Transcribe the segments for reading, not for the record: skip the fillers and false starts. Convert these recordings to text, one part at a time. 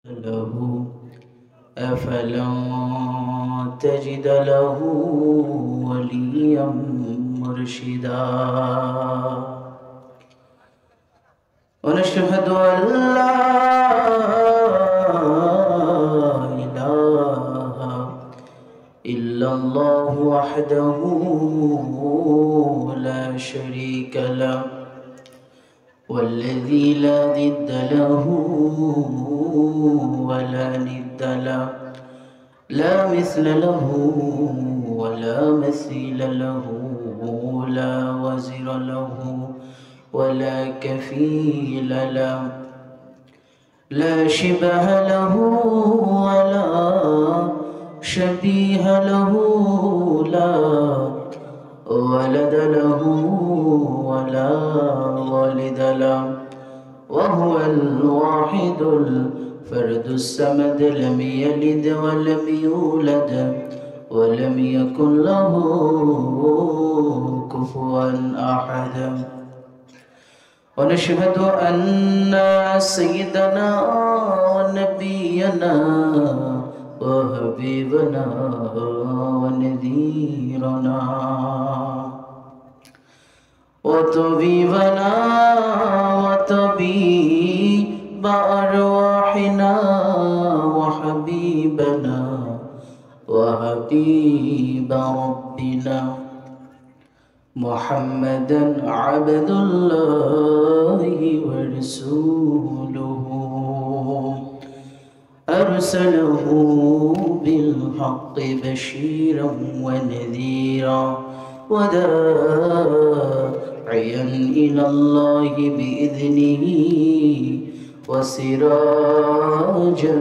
له أفلم تجد له وليا مرشدا ونشهد أن لا إله إلا الله وحده لا شريك له والذي لا ضد له ولا ند له لا مثل له ولا مثيل له لا وزر له ولا كفيل له لا شبه له ولا شبيه له لا ولد له ولا والد له وهو الواحد الفرد الصمد لم يلد ولم يولد ولم يكن له كفوا أحد ونشهد أن سيدنا ونبينا وحبيبنا ونذيرنا وطبيبنا وطبيب أرواحنا وحبيبنا وحبيب ربنا محمدا عبد الله ورسوله أرسله بالحق بشيرا ونذيرا وداعيا إلى الله بإذنه وسراجا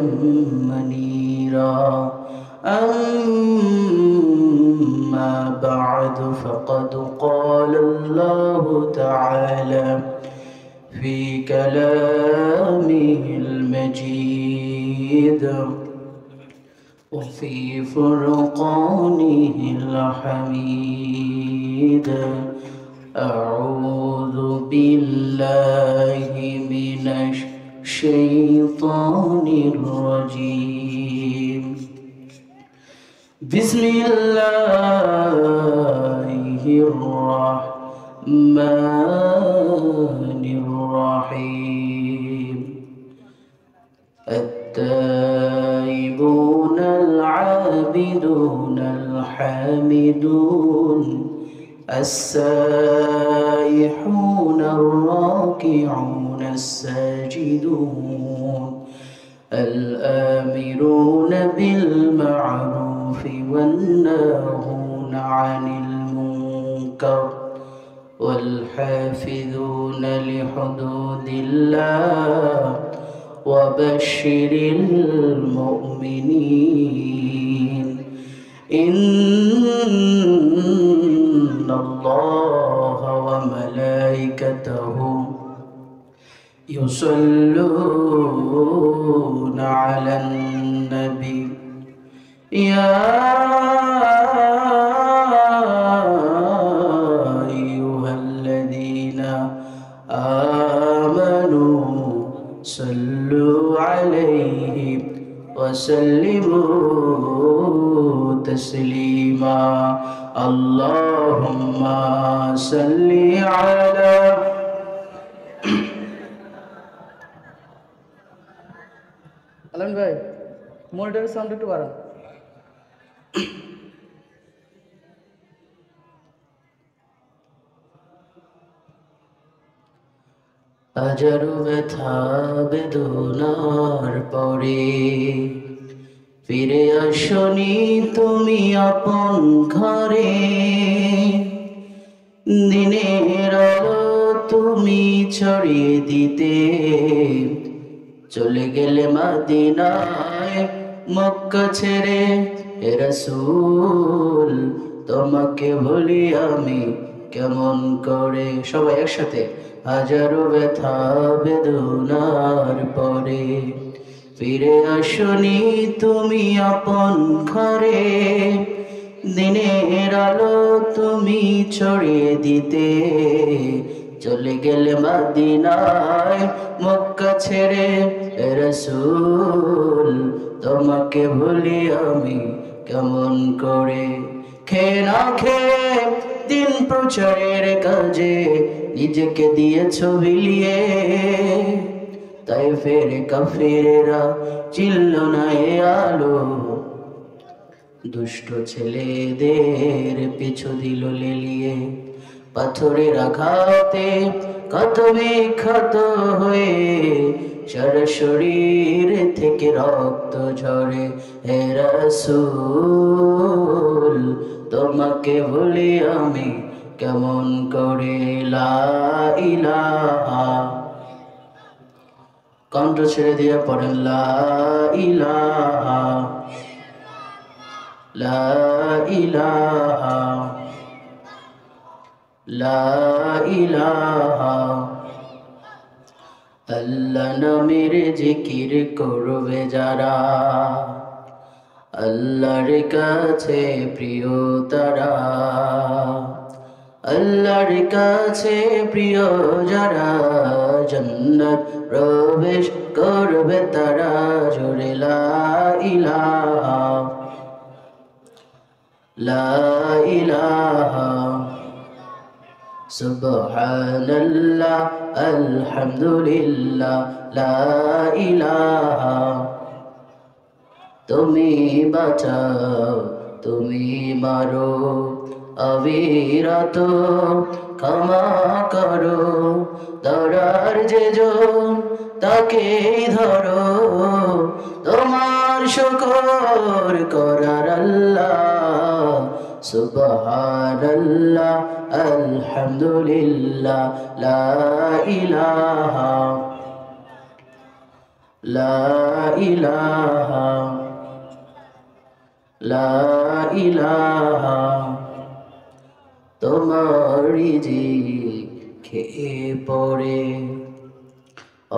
منيرا أما بعد فقد قال الله تعالى في كلامه المجيد وفي فرقانه الحميد أعوذ بالله من الشيطان الرجيم بسم الله الرحمن الرحيم التائبون العابدون الحامدون السائحون الراكعون الساجدون الآمرون بالمعروف والناهون عن المنكر والحافظون لحدود الله وبشر المؤمنين إن الله وملائكته يصلون على النبي يا أيها الذين آمنوا صلوا عليه وسلموا تسليما اللهم صل على আলম ভাই মনিটরের সাউন্ড একটু বাড়ান। হাজারো ব্যথা বেদনার পরে ফিরে আসনি তুমি আপন ঘরে দিনের আলো তুমি ছড়িয়ে দিতে চলে গেলে মদিনায় মক্কা ছেড়ে হে রাসূল তোমাকে ভুলি আমি কেমন করে সবাই একসাথে হাজারো ব্যথা বেদনার পরে ফিরে আসনি তুমি আপন ঘরে দিনের আলো তুমি ছড়িয়ে দিতে চলে গেলে মদিনায় মক্কা ছেড়ে রাসূল তোমাকে ভুলি আমি কেমন করে। খেয়ে না খেয়ে দিন প্রচারের কাজে নিজেকে দিয়েছ বিলিয়ে, তাই ফের কাফিরেরা চিল্ল না এ আলো, দুষ্ট ছেলেদের পিছু দিল লেলিয়ে। পাথরের আঘাতে কত বিক্ষত হয়ে সারা শরীর থেকে রক্ত ঝরে। হে রাসূল তোমাকে ভুলি আমি কেমন করে। লা ইলাহা, কণ্ঠ ছেড়ে দিয়ে পড়েন লা ইলাহা, লা ইলাহা, লা ইলাহা। আল্লাহ নামের জিকির করবে যারা, আল্লাহর কাছে প্রিয় তারা। আল্লাহর কাছে প্রিয় যারা, জান্নাত প্রবেশ করবে তারা। জোরে লা ইলাহা, লা ইলাহা, সুবহানাল্লাহ আলহামদুলিল্লাহ, লা ইলাহা। তুমি বাঁচাও তুমি মারো, অবিরত ক্ষমা করো। ধরার যে জন তাকেই ধরো, তোমার শুকর করার আল্লাহ। সুবহানাল্লাহ আলহামদুলিল্লাহ, লা ইলাহা, লা ইলাহা, লা ইলাহা। তোমার রিজিক খেয়ে পড়ে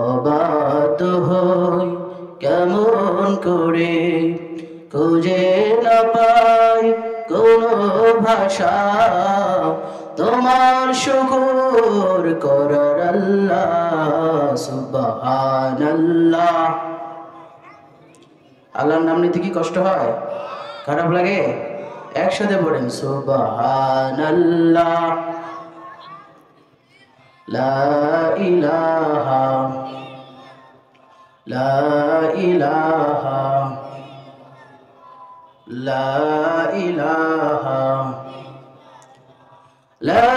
অবাধ্য হই কেমন করে, খুঁজে না পাই কোনো ভাষা। তোমার শুকর করার আল্লাহ। সুবহানাল্লাহ। আল্লাহর নাম নিতে কি কষ্ট হয়, খারাপ লাগে? একসাথে পড়েন সুবহানাল্লাহ, লা ইলাহা, লা ইলাহা, লা ইলাহা, লা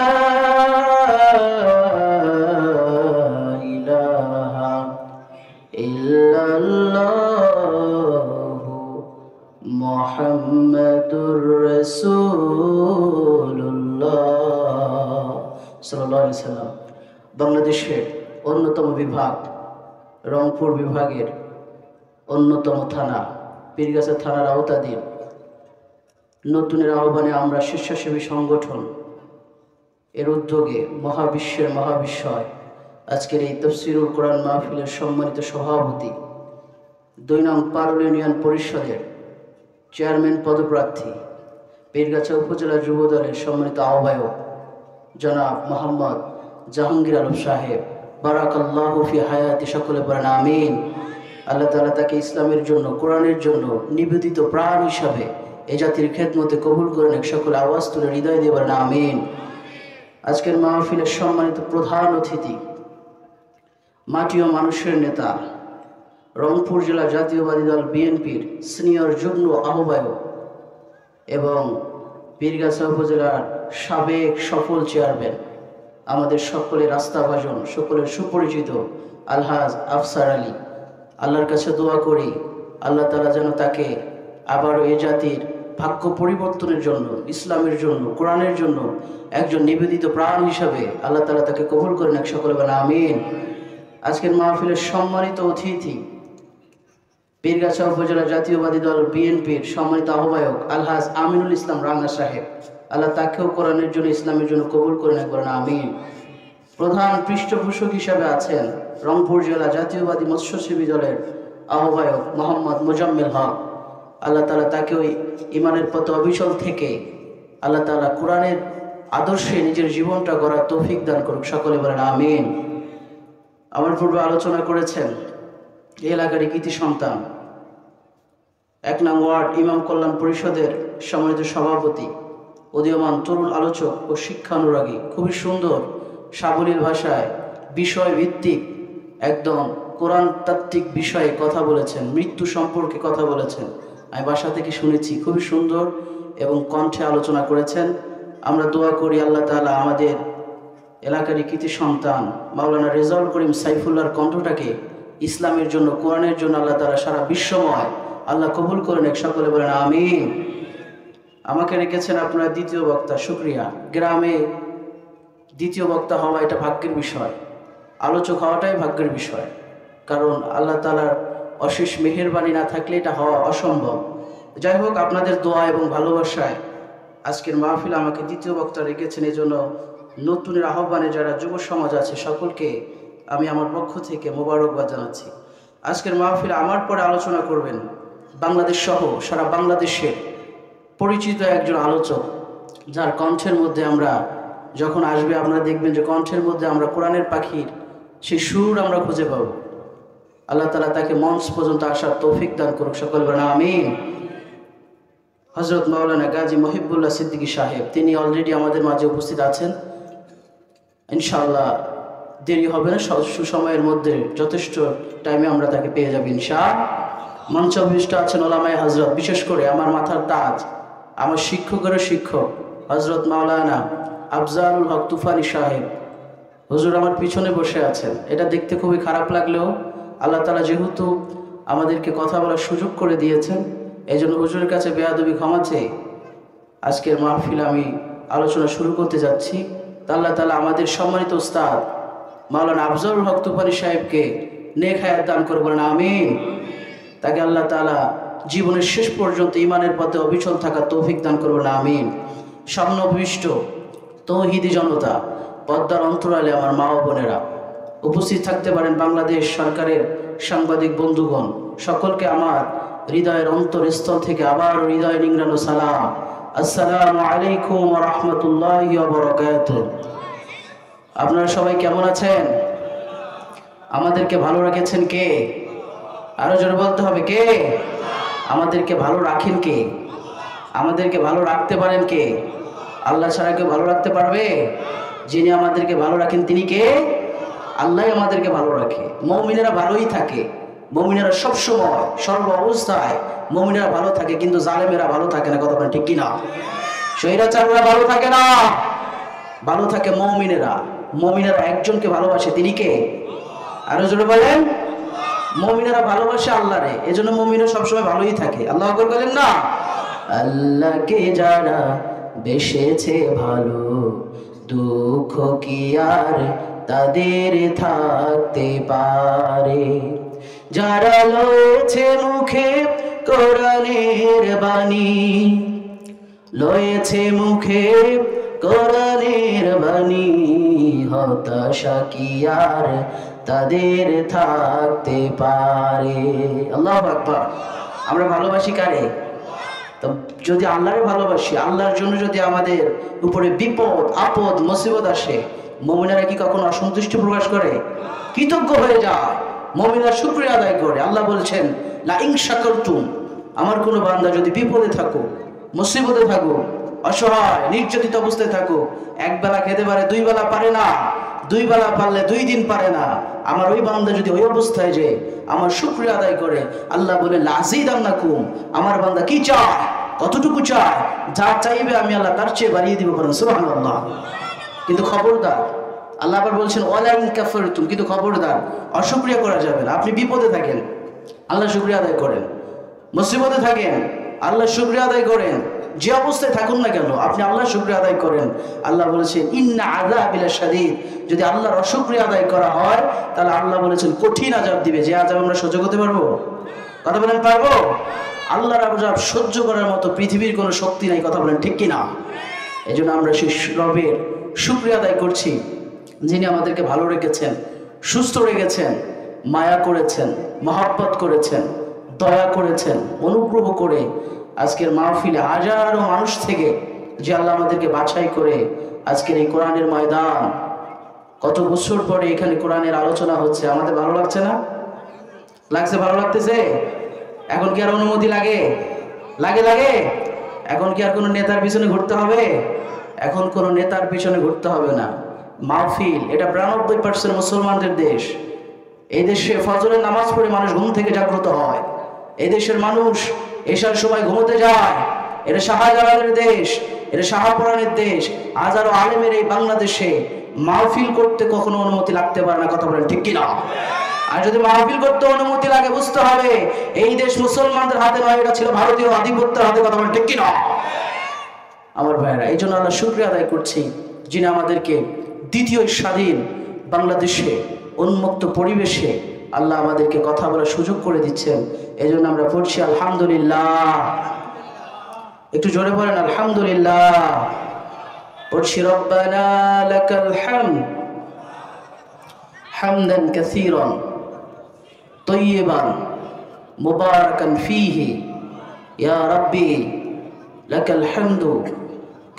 ইলাহা ইল্লাল্লাহু মুহাম্মাদুর রাসূলুল্লাহ সাল্লাল্লাহু আলাইহি সাল্লাম। বাংলাদেশের অন্যতম বিভাগ, রংপুর বিভাগের অন্যতম থানা, পীরগাছা থানার আওতাধীন নতুনের আহ্বানে আমরা স্বেচ্ছাসেবী সংগঠন এর উদ্যোগে মহাবিশ্বের মহাবিশ্বয় আজকের এই তাফসীরুল কোরআন মাহফিলের সম্মানিত সভাপতি, ২ নং পারুল ইউনিয়ন পরিষদের চেয়ারম্যান পদপ্রার্থী, পীরগাছা উপজেলা যুবদলের সম্মানিত আহ্বায়ক জনাব মোহাম্মদ জাহাঙ্গীর আলম সাহেব, বারাকাল্লাহু ফি হায়াতি। সকলে পড়েন আমিন। আল্লাহ তাআলা তাকে ইসলামের জন্য, কোরআনের জন্য নিবেদিত প্রাণ হিসাবে এ জাতির খেদমতে কবুল করেন। এক সকলে আওয়াজ তুলে হৃদয় দিয়ে বলেন আমিন। আজকের মাহফিলের সম্মানিত প্রধান অতিথি, মাটি ও মানুষের নেতা, রংপুর জেলা জাতীয়বাদী দল বিএনপির সিনিয়র যুগ্ম আহ্বায়ক এবং পীরগাছা উপজেলার সাবেক সফল চেয়ারম্যান, আমাদের সকলের আস্থাভাজন, সকলের সুপরিচিত আলহাজ আফসার আলী। আল্লাহর কাছে দোয়া করি আল্লাহ তাআলা যেন তাকে আবারও এ জাতির ভাগ্য পরিবর্তনের জন্য, ইসলামের জন্য, কোরআনের জন্য একজন নিবেদিত প্রাণ হিসাবে আল্লাহ তাআলা তাকে কবুল করেন। এক সকলে বলেন আমিন। আজকের মাহফিলের সম্মানিত অতিথি, পীরগাছা উপজেলা জাতীয়বাদী দল বিএনপির সম্মানিত আহ্বায়ক আলহাজ আমিনুল ইসলাম রাঙ্গা সাহেব, আল্লাহ তাকেও কোরআনের জন্য, ইসলামের জন্য কবুল করেন। একবার আমিন। প্রধান পৃষ্ঠপোষক হিসাবে আছেন রংপুর জেলা জাতীয়বাদী মৎস্যজীবী দলের আহ্বায়ক মোহাম্মদ মোজাম্মেল হক, আল্লাহ তাআলা তাকে ওই ইমানের পথে অবিচল থেকে আল্লাহ তাআলা কোরআনের আদর্শে নিজের জীবনটা গড়ার তৌফিক দান করুক। সকলে বলেন আমিন। আমার পূর্বে আলোচনা করেছেন এই এলাকার কৃতি সন্তান 1 নং ওয়ার্ড ইমাম কল্যাণ পরিষদের সম্মানিত সভাপতি, উদীয়মান তরুণ আলোচক ও শিক্ষানুরাগী, খুবই সুন্দর সাবলীল ভাষায় বিষয় ভিত্তিক একদম কোরআন তাত্ত্বিক বিষয়ে কথা বলেছেন, মৃত্যু সম্পর্কে কথা বলেছেন। আমি বাসা থেকে শুনেছি, খুবই সুন্দর এবং কণ্ঠে আলোচনা করেছেন। আমরা দোয়া করি আল্লাহ তাআলা আমাদের এলাকারই কৃতি সন্তান মাওলানা রেজাউল করিম সাইফুল্লাহর কণ্ঠটাকে ইসলামের জন্য, কোরআনের জন্য আল্লাহ তাআলা সারা বিশ্বময় আল্লাহ কবুল করেন। এক সকলে বলেন আমিন। আমাকে রেখেছেন আপনারা দ্বিতীয় বক্তা, শুকরিয়া। গ্রামে দ্বিতীয় বক্তা হওয়া এটা ভাগ্যের বিষয়, আলোচক হওয়াটাই ভাগ্যের বিষয়, কারণ আল্লাহ তাআলার অশেষ মেহেরবানি না থাকলে এটা হওয়া অসম্ভব। যাই হোক, আপনাদের দোয়া এবং ভালোবাসায় আজকের মাহফিল আমাকে দ্বিতীয় বক্তা রেখেছেন। এই জন্য নতুনের আহ্বানে যারা যুব সমাজ আছে সকলকে আমি আমার পক্ষ থেকে মোবারকবাদ জানাচ্ছি। আজকের মাহফিল আমার পরে আলোচনা করবেন বাংলাদেশ সহ সারা বাংলাদেশের পরিচিত একজন আলোচক, যার কণ্ঠের মধ্যে আমরা যখন আসবে আপনারা দেখবেন যে কণ্ঠের মধ্যে আমরা কোরআনের পাখির সেই সুর আমরা খুঁজে পাব। আল্লাহ তাআলা তাকে মঞ্চ পর্যন্ত আসার তৌফিক দান করুক, সকল বলেন আমিন। হযরত মাওলানা গাজী মহিবুল্লাহ সিদ্দিকী সাহেব, তিনি অলরেডি আমাদের মাঝে উপস্থিত আছেন। ইনশাআল্লাহ দেরি হবে না, সুসময়ের মধ্যে যথেষ্ট টাইমে আমরা তাকে পেয়ে যাব ইনশাআল্লাহ। মঞ্চ অভিষ্ট আছেন ওলামায়ে হযরত, বিশেষ করে আমার মাথার তাজ, আমার শিক্ষকেরও শিক্ষক হযরত মাওলানা আফজালুল হক তুফানি সাহেব। হুজুর আমার পিছনে বসে আছেন। এটা দেখতে খুবই খারাপ লাগলেও আল্লাহ তাআলা যেহেতু আমাদেরকে কথা বলার সুযোগ করে দিয়েছেন, এই জন্য হুজুরের কাছে বেয়াদবি ক্ষমা চেয়ে আজকের মাহফিল আমি আলোচনা শুরু করতে যাচ্ছি। আল্লাহ তাআলা আমাদের সম্মানিত উস্তাদ মাওলানা আফজালুল হক তুফানি সাহেবকে নেক হায়াত দান করে, বলেন আমিন। তাকে আল্লাহ তাআলা জীবনের শেষ পর্যন্ত ইমানের পথে অবিচল থাকার তৌফিক দান করবেন আমিন। সামনেভিষ্ট তৌহিদি জনতা, পদ্মার অন্তরালে আমার মা ও বোনেরা, উপস্থিত থাকতে পারেন বাংলাদেশ সরকারের সাংবাদিক বন্ধুগণ, সকলকে আমার হৃদয়ের অন্তরস্থল থেকে আবার হৃদয় নিংড়ানো সালাম। আসসালামু আলাইকুম ওয়া রাহমাতুল্লাহি ওয়া বারাকাতুহু। আপনারা সবাই কেমন আছেন? আমাদেরকে ভালো রেখেছেন কে? আরো জোরে বলতে হবে, কে আমাদেরকে ভালো রাখেন? কে আমাদেরকে ভালো রাখতে পারেন? কে? আল্লাহ ছাড়া কেউ ভালো রাখতে পারবে? যিনি আমাদেরকে ভালো রাখেন তিনি কে? আল্লাহ আমাদেরকে ভালো রাখে। মুমিনেরা ভালোই থাকে, মুমিনেরা সবসময় সর্ব অবস্থায় মুমিনেরা ভালো থাকে, কিন্তু জালেমেরা ভালো থাকে না। কথা বলেন ঠিক কিনা? স্বৈরাচাররা ভালো থাকে না, ভালো থাকে মুমিনেরা। মুমিনেরা একজনকে ভালোবাসে, তিনি কে? আরো জোরে বলেন। মুমিনেরা ভালোবাসে আল্লাহরে, এজন্য মুমিনরা সবসময় ভালোই থাকে। আল্লাহু আকবার বলেন না? আল্লাহকে যারা বেসেছে ভালো, দুঃখ কি আর তাদের থাকতে পারে? যারা লয়েছে মুখে কোরআনের বাণী, লয়েছে মুখে কোরআনের বাণী, হতাশা কি আর তাদের থাকতে পারে? আল্লাহু আকবার। আমরা ভালোবাসি কারে? তো যদি আল্লাহরে ভালোবাসি, আল্লাহর জন্য যদি আমাদের উপরে বিপদ আপদ মুসিবত আসে, মুমিনেরা কি কখনো অসন্তুষ্টি প্রকাশ করে? কৃতজ্ঞ হয়ে যায়, মুমিনরা শুকরিয়া আদায় করে। আল্লাহ বলছেন লা ইন শাকারতুম, আমার কোনো বান্দা যদি বিপদে থাকো, মুসিবতে থাকো, অসহায় নির্যাতিত অবস্থায় থাকো, এক বেলা খেতে পারে, দুই বেলা পারে না, দুই বেলা পারলে 2 দিন পারে না, আমার ওই বান্দা যদি ওই অবস্থায় যে আমার শুকরিয়া আদায় করে, আল্লাহ বলে লাযিদান্নাকুম, আমার বান্দা কি চায়, কতটুকু চায়, যা চাইবে আমি আল্লাহ তার চেয়ে বাড়িয়ে দিব। বলেন সুবহানাল্লাহ। কিন্তু খবরদার, আল্লাহ আবার বলছেন ওয়ালা ইন কাফারতুম, কিন্তু খবরদার অশুকরিয়া করা যাবে না। আপনি বিপদে থাকেন, আল্লাহ শুকরিয়া আদায় করেন। মুসিবতে থাকেন, আল্লাহ শুকরিয়া আদায় করেন। যে অবস্থায় থাকুন না কেন, আপনি আল্লাহ শুকরিয়া আদায় করেন। আল্লাহ বলেছেন ইন্না আযাবিলা শাদীদ, যদি আল্লাহর অশুকরিয়া আদায় করা হয় তাহলে আল্লাহ বলেছেন কঠিন আযাব দিবে। যে আযাব আমরা সহ্য করতে পারবো? কথা বলেন, পারবো? আল্লাহর আযাব সহ্য করার মতো পৃথিবীর কোনো শক্তি নাই। কথা বলেন ঠিক কিনা? এই জন্য আমরা সেই রবের শুকরিয়া আদায় করছি, যিনি আমাদেরকে ভালো রেখেছেন, সুস্থ রেখেছেন, মায়া করেছেন, মহব্বত করেছেন, দয়া করেছেন, অনুগ্রহ করে আজকের মাহফিলে হাজারো মানুষ থেকে যে আল্লাহ আমাদেরকে বাছাই করে আজকের এই কোরআনের ময়দান, কত বছর পরে এখানে কোরআনের আলোচনা হচ্ছে, আমাদের ভালো লাগছে না? লাগছে? ভালো লাগতেছে? এখন কি আর অনুমতি লাগে? লাগে লাগে? এখন কি আর কোনো নেতার পিছনে ঘুরতে হবে? এখন কোনো নেতার পিছনে ঘুরতে হবে না। মাহফিল, এটা 92% মুসলমানদের দেশ। এই দেশে ফজরের নামাজ পড়ে মানুষ ঘুম থেকে জাগ্রত হয়। এই দেশের মানুষ এশার সময় ঘুমোতে যায়। এটা শাহজালালের দেশ, এটা শাহপুরানের দেশ। হাজারো আলেমের এই বাংলাদেশে মাহফিল করতে কখনো অনুমতি লাগতে পারে না। কথা বলেন ঠিক কিনা? আর যদি মাহফিল করতে অনুমতি লাগে, বুঝতে হবে এই দেশ মুসলমানদের হাতে নয়, এটা ছিল ভারতীয় আধিপত্যের হাতে। কথা বলেন ঠিক কিনা? আমার ভাইয়েরা, এই জন্য আল্লাহ শুকরিয়া আদায় করছি, যিনি আমাদেরকে দ্বিতীয় স্বাধীন বাংলাদেশে উন্মুক্ত পরিবেশে আল্লাহ আমাদেরকে কথা বলার সুযোগ করে দিচ্ছেন। এই জন্য আমরা পড়ছি আলহামদুলিল্লাহ। একটু জোরে বলেন আলহামদুলিল্লাহ। পড়ছি রব্বানা লাকাল হামদ হামদান কাসীরান তাইয়িবান মুবারাকান ফীহি ইয়া রাব্বি লাকাল হামদু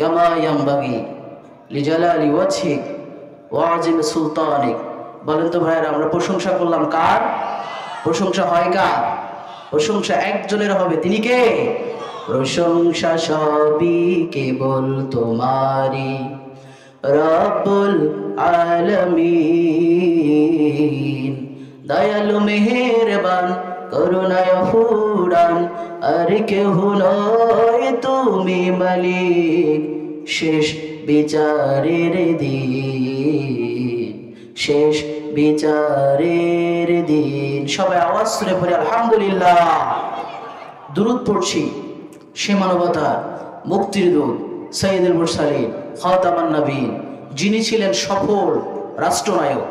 কামা ইয়ানবাগি লিজালালি ওয়াজহিক ওয়া আযিমি সুলতানিক। বলেন তো ভাইরা, আমরা প্রশংসা করলাম কার? প্রশংসা হয় কার? প্রশংসা একজনের হবে, তিনি কে? প্রশংসা সবই কেবল তোমারই রব্বুল আলামিন। দয়ালু মেহেরবান করুণায় ফুরান, আর কেহ নয় তুমি মালিক শেষ বিচারের দিন, শেষ বিচারের দিন। সবাই আওয়াজ করে পড়ি আলহামদুলিল্লাহ। দুরূদ পড়ছি সে মানবতার মুক্তির দূত সাইয়্যিদুল মুরসালিন খাতামান নবীন, যিনি ছিলেন সফল রাষ্ট্রনায়ক।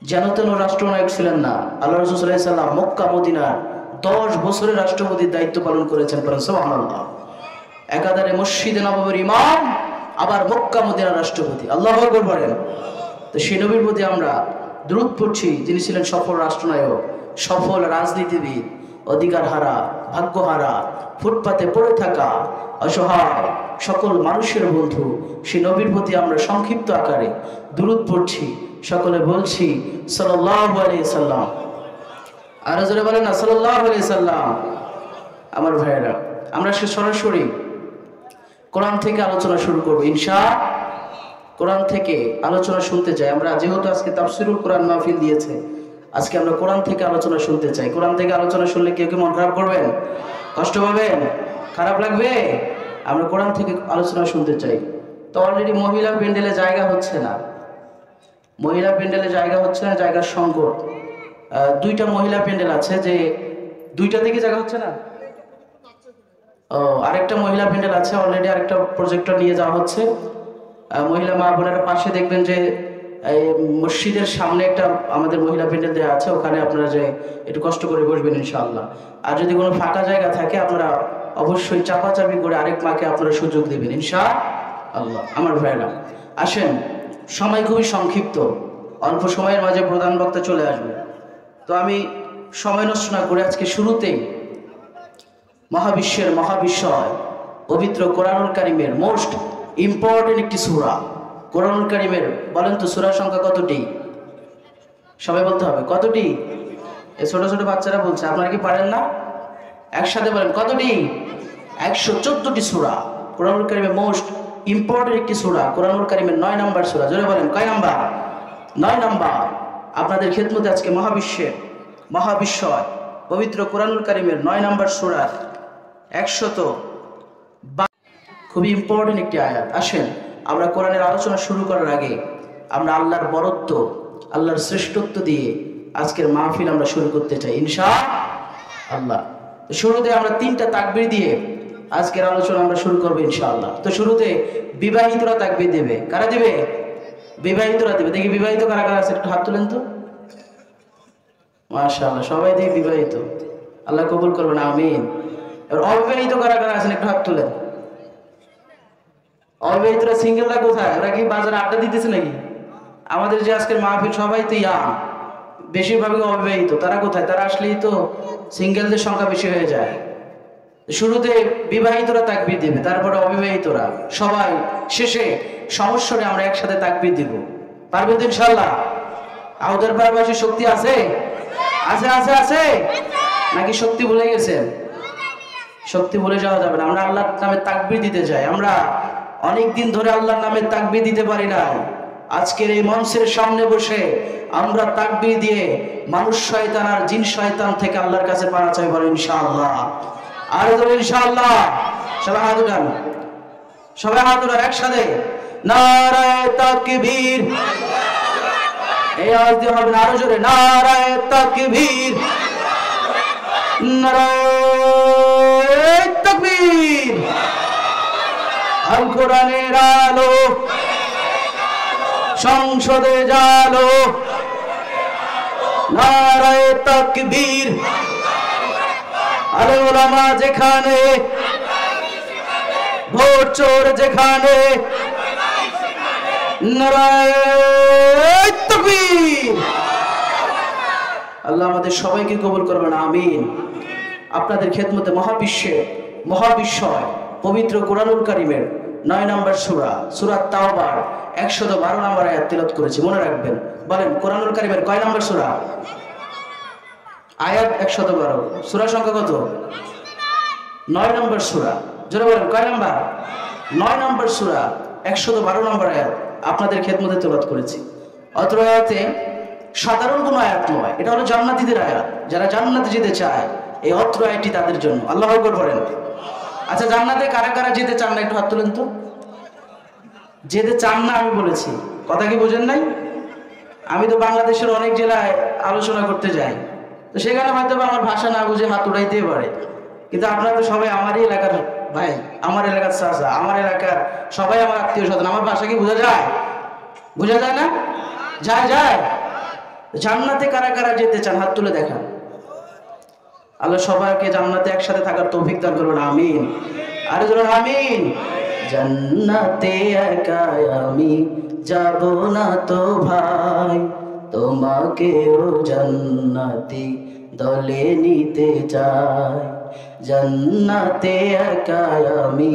যেন তেন রাষ্ট্রনায়ক ছিলেন না। আল্লাহ রাসূল সাল্লাল্লাহু আলাইহি সাল্লাম মক্কা মদিনার 10 বছরের রাষ্ট্রপতির দায়িত্ব পালন করেছেন। সুবহানাল্লাহ। একাধারে মসজিদে নববীর ইমাম, আবার মক্কা মদিনার রাষ্ট্রপতি। আল্লাহু আকবার বলেন। তো সেই নবীর প্রতি আমরা দুরূদ পড়ছি, যিনি ছিলেন সফল রাষ্ট্রনায়ক, সফল রাজনীতিবিদ, অধিকার হারা, ভাগ্য হারা, ফুটপাতে পড়ে থাকা অসহায় সকল মানুষের বন্ধু সেই নবীর প্রতি আমরা সংক্ষিপ্ত আকারে দুরূদ পড়ছি। সকলে বলছি সাল্লাল্লাহু আলাইহি সাল্লাম। আর জোরে বলেন না সাল্লাল্লাহু আলাইহি সাল্লাম। আমার ভাইয়েরা, আমরা সরাসরি কোরআন থেকে আলোচনা শুরু করব ইনশাআল্লাহ। কোরআন থেকে আলোচনা শুনতে চাই আমরা, যেহেতু আজকে তাফসীরুল কোরআন মাহফিল দিয়েছে, আজকে আমরা কোরআন থেকে আলোচনা শুনতে চাই। কোরআন থেকে আলোচনা শুনলে কেউ কি মন খারাপ করবেন? কষ্ট পাবেন? খারাপ লাগবে? আমরা কোরআন থেকে আলোচনা শুনতে চাই। তো অলরেডি মহিলা প্যান্ডেলে জায়গা হচ্ছে না, মহিলা প্যান্ডেলে জায়গা হচ্ছে না, জায়গার সংকট। 2টা মহিলা প্যান্ডেল আছে, যে 2টা থেকে জায়গা হচ্ছে না। ও, আরেকটা মহিলা প্যান্ডেল আছে, অলরেডি আরেকটা প্রজেক্টর নিয়ে যাওয়া হচ্ছে। মহিলা মা বোনেরা পাশে দেখবেন যে মসজিদের সামনে একটা আমাদের মহিলা প্যান্ডেল দেওয়া আছে, ওখানে আপনারা যে একটু কষ্ট করে বসবেন ইনশাআল্লাহ। আর যদি কোনো ফাঁকা জায়গা থাকে, আপনারা অবশ্যই চাপাচাপি করে আরেক মাকে আপনারা সুযোগ দেবেন ইনশাআল্লাহ। আমার ভাইরা, আসেন, সময় খুবই সংক্ষিপ্ত, অল্প সময়ের মাঝে প্রধান বক্তা চলে আসবে। তো আমি সময় নষ্ট না করে আজকে শুরুতেই মহাবিশ্বের মহাবিশ্বয় পবিত্র কোরআনুল কারীমের মোস্ট ইম্পর্টেন্ট একটি সূরা, কোরআনুল কারীমের, বলেন তো সূরার সংখ্যা কতটি? সবাই বলতে হবে কতটি? এই ছোট ছোট বাচ্চারা বলছে, আপনারা কি পারেন না? একসাথে বলেন কতটি? 114টি সূরা। কোরআনুল কারীমের মোস্ট ইম্পর্টেন্ট একটি সূরা, কোরআনুল কারীমের 9 নম্বর সূরা। জোরে বলেন কয় নাম্বার? 9 নাম্বার। আপনাদের খেদমতে আজকে মহাবিশ্বয় পবিত্র কোরআনুল কারীমের 9 নম্বর সূরা 100, খুবই ইম্পর্টেন্ট একটি আয়াত। আসেন, আমরা কোরআনের আলোচনা শুরু করার আগে আমরা আল্লাহর বরত্ব, আল্লাহর শ্রেষ্ঠত্ব দিয়ে আজকের মাহফিল আমরা শুরু করতে চাই ইনশাআল্লাহ। শুরুতে আমরা 3টা তাকবীর দিয়ে আজকের আলোচনা আমরা শুরু করবো ইনশাআল্লাহ। তো শুরুতে বিবাহিতরা তাকবীর দেবে। কারা দিবে? বিবাহিতরা দিবে। দেখি বিবাহিত কারা কারা আছে, একটু হাত তুলেন তো। মাশাআল্লাহ, সবাই দেখি বিবাহিত, আল্লাহ কবুল করবেন, আমিন। এবার অবিবাহিত কারা কারা আছেন, একটু হাত তুলেন। অবিবাহিতরা সিঙ্গেলরা কোথায়? ওরা কি বাজারে আড্ডা দিতেছে নাকি? আমাদের যে আজকের মাহফিল সবাই তো ইয়াং, বেশিরভাগই অবিবাহিত। তারা কোথায়? তারা আসলেই তো সিঙ্গেলদের সংখ্যা বেশি হয়ে যায়। শুরুতে বিবাহিতরা তাকবীর দিবে, তারপরে অবিবাহিতরা, সবাই শেষে সমস্যারে আমরা একসাথে তাকবীর দিব। পারবেন তো ইনশাআল্লাহ? আউদের পারবাসী শক্তি আছে? আছে আছে আছে। নাকি শক্তি ভুলে গেছেন? শক্তি ভুলে যাওয়া যাবে না। আমরা আল্লাহর নামে তাকবীর দিতে যাই, আমরা অনেক দিন ধরে আল্লাহর নামে তাকবীর দিতে পারি না। আজকের এই মঞ্চের সামনে বসে আমরা তাকবীর দিয়ে মানুষ শয়তান আর জিন শয়তান থেকে আল্লাহর কাছে পানা চাই, বলেন ইনশাআল্লাহ। আর ধরে ইনশাআল্লাহ। সবাই হাত উঠান, সবাই হাত উঠান একসাথে। নারায়ে তাকবীর। এই আওয়াজ দিয়ে হবে না, আরো জোরে। নারায়ে তাকবীর, নারায়ে তাকবীর। আল কোরআনের আলো সংসদে জালো, নারায়ে তাকবীর। আলে ওলামা যেখানে, ভোট চোর যেখানে, নারায়ে তাকবীর। আল্লাহ আমাদের সবাইকে কবুল করবেন, আমিন। আপনাদের খেদমতে মহাবিশ্বয় পবিত্র কোরআনুল কারীমের 9 নম্বর সূরা, সূরা তাওবার 112 নম্বর আয়াত তিলাওয়াত করেছি, মনে রাখবেন। বলেন, কোরআনুল কারীমের কয় নম্বর সূরা? আয়াত 112। সূরা সংখ্যা কত? 9 নম্বর সূরা। জোরে বলেন, কয় নম্বর? 9 নম্বর সূরা, 112 নম্বর আয়াত আপনাদের খেদমতে তিলাওয়াত করেছি। অত্র আয়াতে সাধারণ কোনো আয়াত নয়, এটা হলো জান্নাতীদের আয়াত। যারা জান্নাতে যেতে চায় এই অত্র আয়াতটি তাদের জন্য। আল্লাহু আকবার বলেন। আচ্ছা, জান্নাতে কারা কারা যেতে চান না একটু হাত তুলেন তো। যেতে চান না আমি বলেছি, কথা কি বোঝেন নাই? আমি তো বাংলাদেশের অনেক জেলায় আলোচনা করতে যাই, তো সেখানে হয়তো আমার ভাষা না বুঝে হাত উঠাইতেই পারে, কিন্তু আপনারা তো সবাই আমারই এলাকার ভাই, আমার এলাকার চাচা, আমার এলাকার সবাই আমার আত্মীয় স্বজন। আমার ভাষা কি বোঝা যায়? বোঝা যায় না? যায় যায়। জান্নাতে কারা কারা যেতে চান হাত তুলে দেখান। আল্লাহ সবাইকে জান্নাতে একসাথে থাকার তৌফিক দান করবেন, আমিন। আর ধরুন আমিন। জান্নাতে একা আমি যাব না তো ভাই, তোমাকেও জান্নাতি দলে নিতে চাই। জান্নাতে একা আমি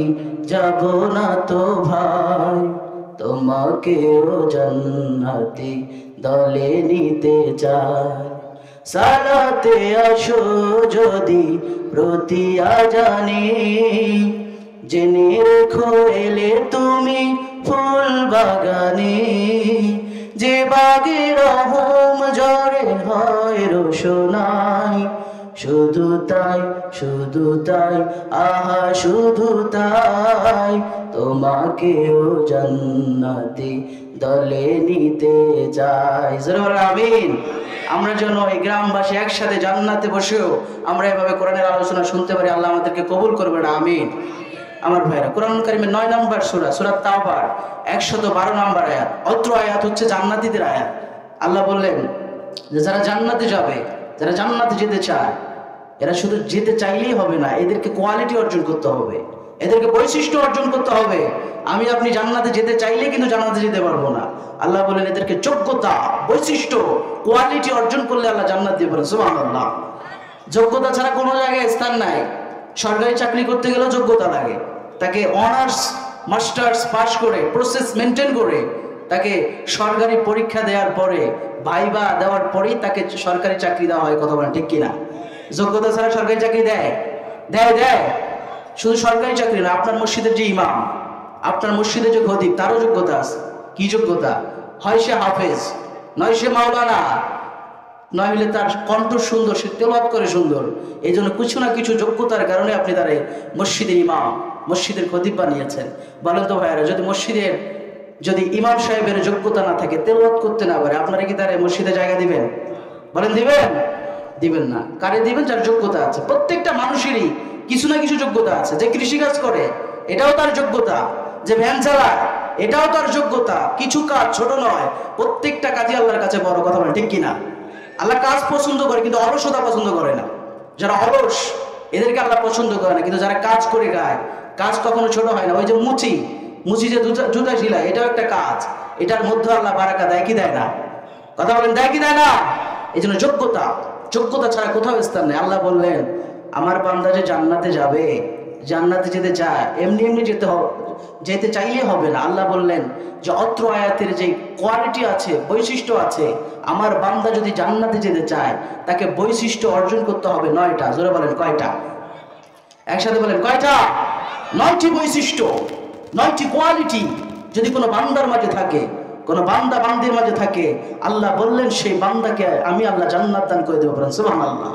যাব না তো ভাই, তোমাকেও জান্নাতি দলে নিতে চাই। সালাতে আসো যদি প্রতি আজানে, জেনে রেখো এলে তুমি ফুল বাগানে। যে বাগে রহম ঝরে হয় রোশনাই, শুধু তাই, শুধু তাই, আহা শুধু তাই, তোমাকেও জান্নাতি দলে নিতে চাই। জোরে বলেন আমিন। আমরা যেন এই গ্রামবাসী একসাথে জান্নাতে বসেও আমরা এভাবে কোরআনের আলোচনা শুনতে পারি, আল্লাহ আমাদেরকে কবুল করবেন, আমিন। আমার ভাইরা, কোরআনুল কারীমের 9 নম্বর সূরা, সূরা তাওবার 112 নম্বর আয়াত। অত্র আয়াত হচ্ছে জান্নাতীদের আয়াত। আল্লাহ বললেন যে যারা জান্নাতে যাবে, যারা জান্নাতে যেতে চায়, এরা শুধু যেতে চাইলেই হবে না, এদেরকে কোয়ালিটি অর্জন করতে হবে, এদেরকে বৈশিষ্ট্য অর্জন করতে হবে। আমি আপনি জান্নাতে যেতে চাইলেই কিন্তু জান্নাতে যেতে পারবো না। আল্লাহ বলেন এদেরকে যোগ্যতা, বৈশিষ্ট্য, কোয়ালিটি অর্জন করলে আল্লাহ জান্নাত দিয়ে বলেন, সুবহানাল্লাহ। যোগ্যতা ছাড়া কোনো জায়গায় স্থান নাই। সরকারি চাকরি করতে গেলেও যোগ্যতা লাগে। তাকে অনার্স মাস্টার্স পাস করে, প্রসেস মেনটেন করে, তাকে সরকারি পরীক্ষা দেওয়ার পরে, ভাইবা দেওয়ার পরেই তাকে সরকারি চাকরি দেওয়া হয়। কথা বলেন ঠিক কিনা? যোগ্যতা ছাড়া সরকারি চাকরি দেয়? দেয় দেয়। শুধু সরকারি চাকরি না, আপনার মসজিদের যে ইমাম, আপনার মসজিদের যে খতিব, তারও যোগ্যতা আছে। কি যোগ্যতা? হয় সে হাফেজ, নয় সে মাওলানা, নয় হলে তার কণ্ঠ সুন্দর, সে তেলাওয়াত করে সুন্দর। এই জন্য কিছু না কিছু যোগ্যতার কারণে আপনি তারে মসজিদের ইমাম, মসজিদের খতিব বানিয়েছেন। বলেন তো ভাইয়ারা, যদি ইমাম সাহেবের যোগ্যতা না থাকে, তেলাওয়াত করতে না পারে, আপনারা কি তারে মসজিদে জায়গা দিবেন? বলেন দিবেন? দিবেন না। কারে দিবেন? যার যোগ্যতা আছে। প্রত্যেকটা মানুষেরই কিছু না কিছু যোগ্যতা আছে। যে কৃষিকাজ করে, এটাও তার যোগ্যতা। যে ভ্যান চালায়, এটাও তার যোগ্যতা। কিছু কাজ ছোট নয়, প্রত্যেকটা কাজই আল্লাহর কাছে বড়। কথা বলেন ঠিক কিনা? আল্লাহ কাজ পছন্দ করে, কিন্তু অলসতা পছন্দ করে না। যারা অলস, এদেরকে আল্লাহ পছন্দ করে না। কিন্তু যারা কাজ করে খায়, কাজ কখনো ছোট হয় না। ওই যে মুচি যে জুতা সিলাই, এটাও একটা কাজ। এটার মধ্যে আল্লাহ বারাকা দেয় কি দেয় না? কথা বলেন, দেয় কি দেয় না? এই জন্য যোগ্যতা ছাড়া কোথাও স্থান নেই। আল্লাহ বললেন আমার বান্দা যে জান্নাতে যাবে, জান্নাতে যেতে চায় এমনি এমনি যেতে চাইলে হবে না। আল্লাহ বললেন যে অত্র আয়াতের যে কোয়ালিটি আছে, বৈশিষ্ট্য আছে, আমার বান্দা যদি জান্নাতে যেতে চায় তাকে বৈশিষ্ট্য অর্জন করতে হবে 9টা। জোরে বলেন কয়টা? একসাথে বলেন কয়টা? 9টি বৈশিষ্ট্য, 9টি কোয়ালিটি যদি কোনো বান্দার মাঝে থাকে, কোনো বান্দা বান্দির মাঝে থাকে, আল্লাহ বললেন সেই বান্দাকে আমি আল্লাহ জান্নাত দান করে দেব। বলেন সুবহানাল্লাহ।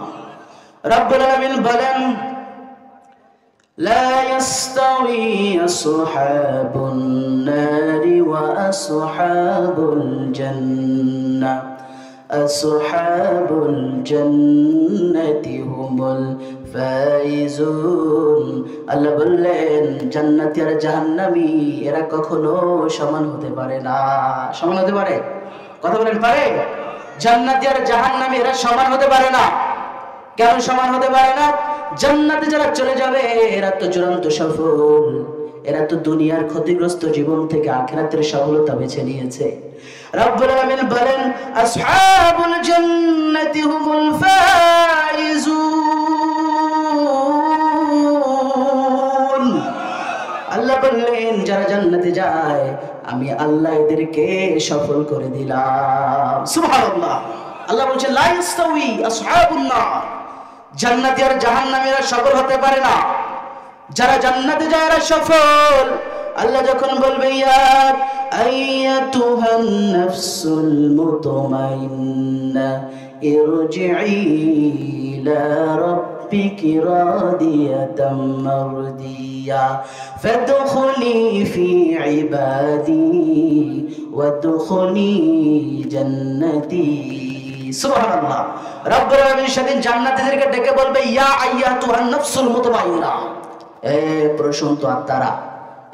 রব্বুল আলামিন বলেন لا يستوي أصحاب النار وأصحاب الجنة أصحاب الجنة هم الفائزون। আল্লাহ বললেন জান্নাতি আর জাহান্নামী এরা কখনো সমান হতে পারে না। সমান হতে পারে? কথা বলেন পারে? জান্নাতি আর জাহান্নামী এরা সমান হতে পারে না। কেন সমান হতে পারে না? জান্নাতে যারা চলে যাবে এরা তো চূড়ান্ত সফল, এরা তো দুনিয়ার ক্ষতিগ্রস্ত জীবন থেকে আখিরাতের সফলতা বেছে নিয়েছে। রব্বুল আলামিন বলেন আসহাবুল জান্নাতি হুমুল ফাইজুন। আল্লাহ বললেন যারা জান্নাতে যায় আমি আল্লাহ এদেরকে সফল করে দিলাম। সুবহানাল্লাহ। আল্লাহ বলছেন লা ইস্তাউই আসহাবুন নার, জান্নাতি আর জাহান্নামীরা সফল হতে পারে না। যারা জান্নাতে যায় এরা সফল। আল্লাহ যখন বলবে ইয়া আইয়াতুহান নাফসুল মুতমাইন্না ইরজিই ইলা রাব্বিকি রাদিয়াতাম মারদিয়া ফাদখুলি ফি ইবাদি ওয়াদখুলি জান্নাতি। সুবহানাল্লাহ। রব্বুল আলামিন সেদিন জান্নাতীদেরকে ডেকে বলবে ইয়া আইয়াতুহান নাফসুল মুতমাইন্না, এ প্রশান্ত আত্মারা,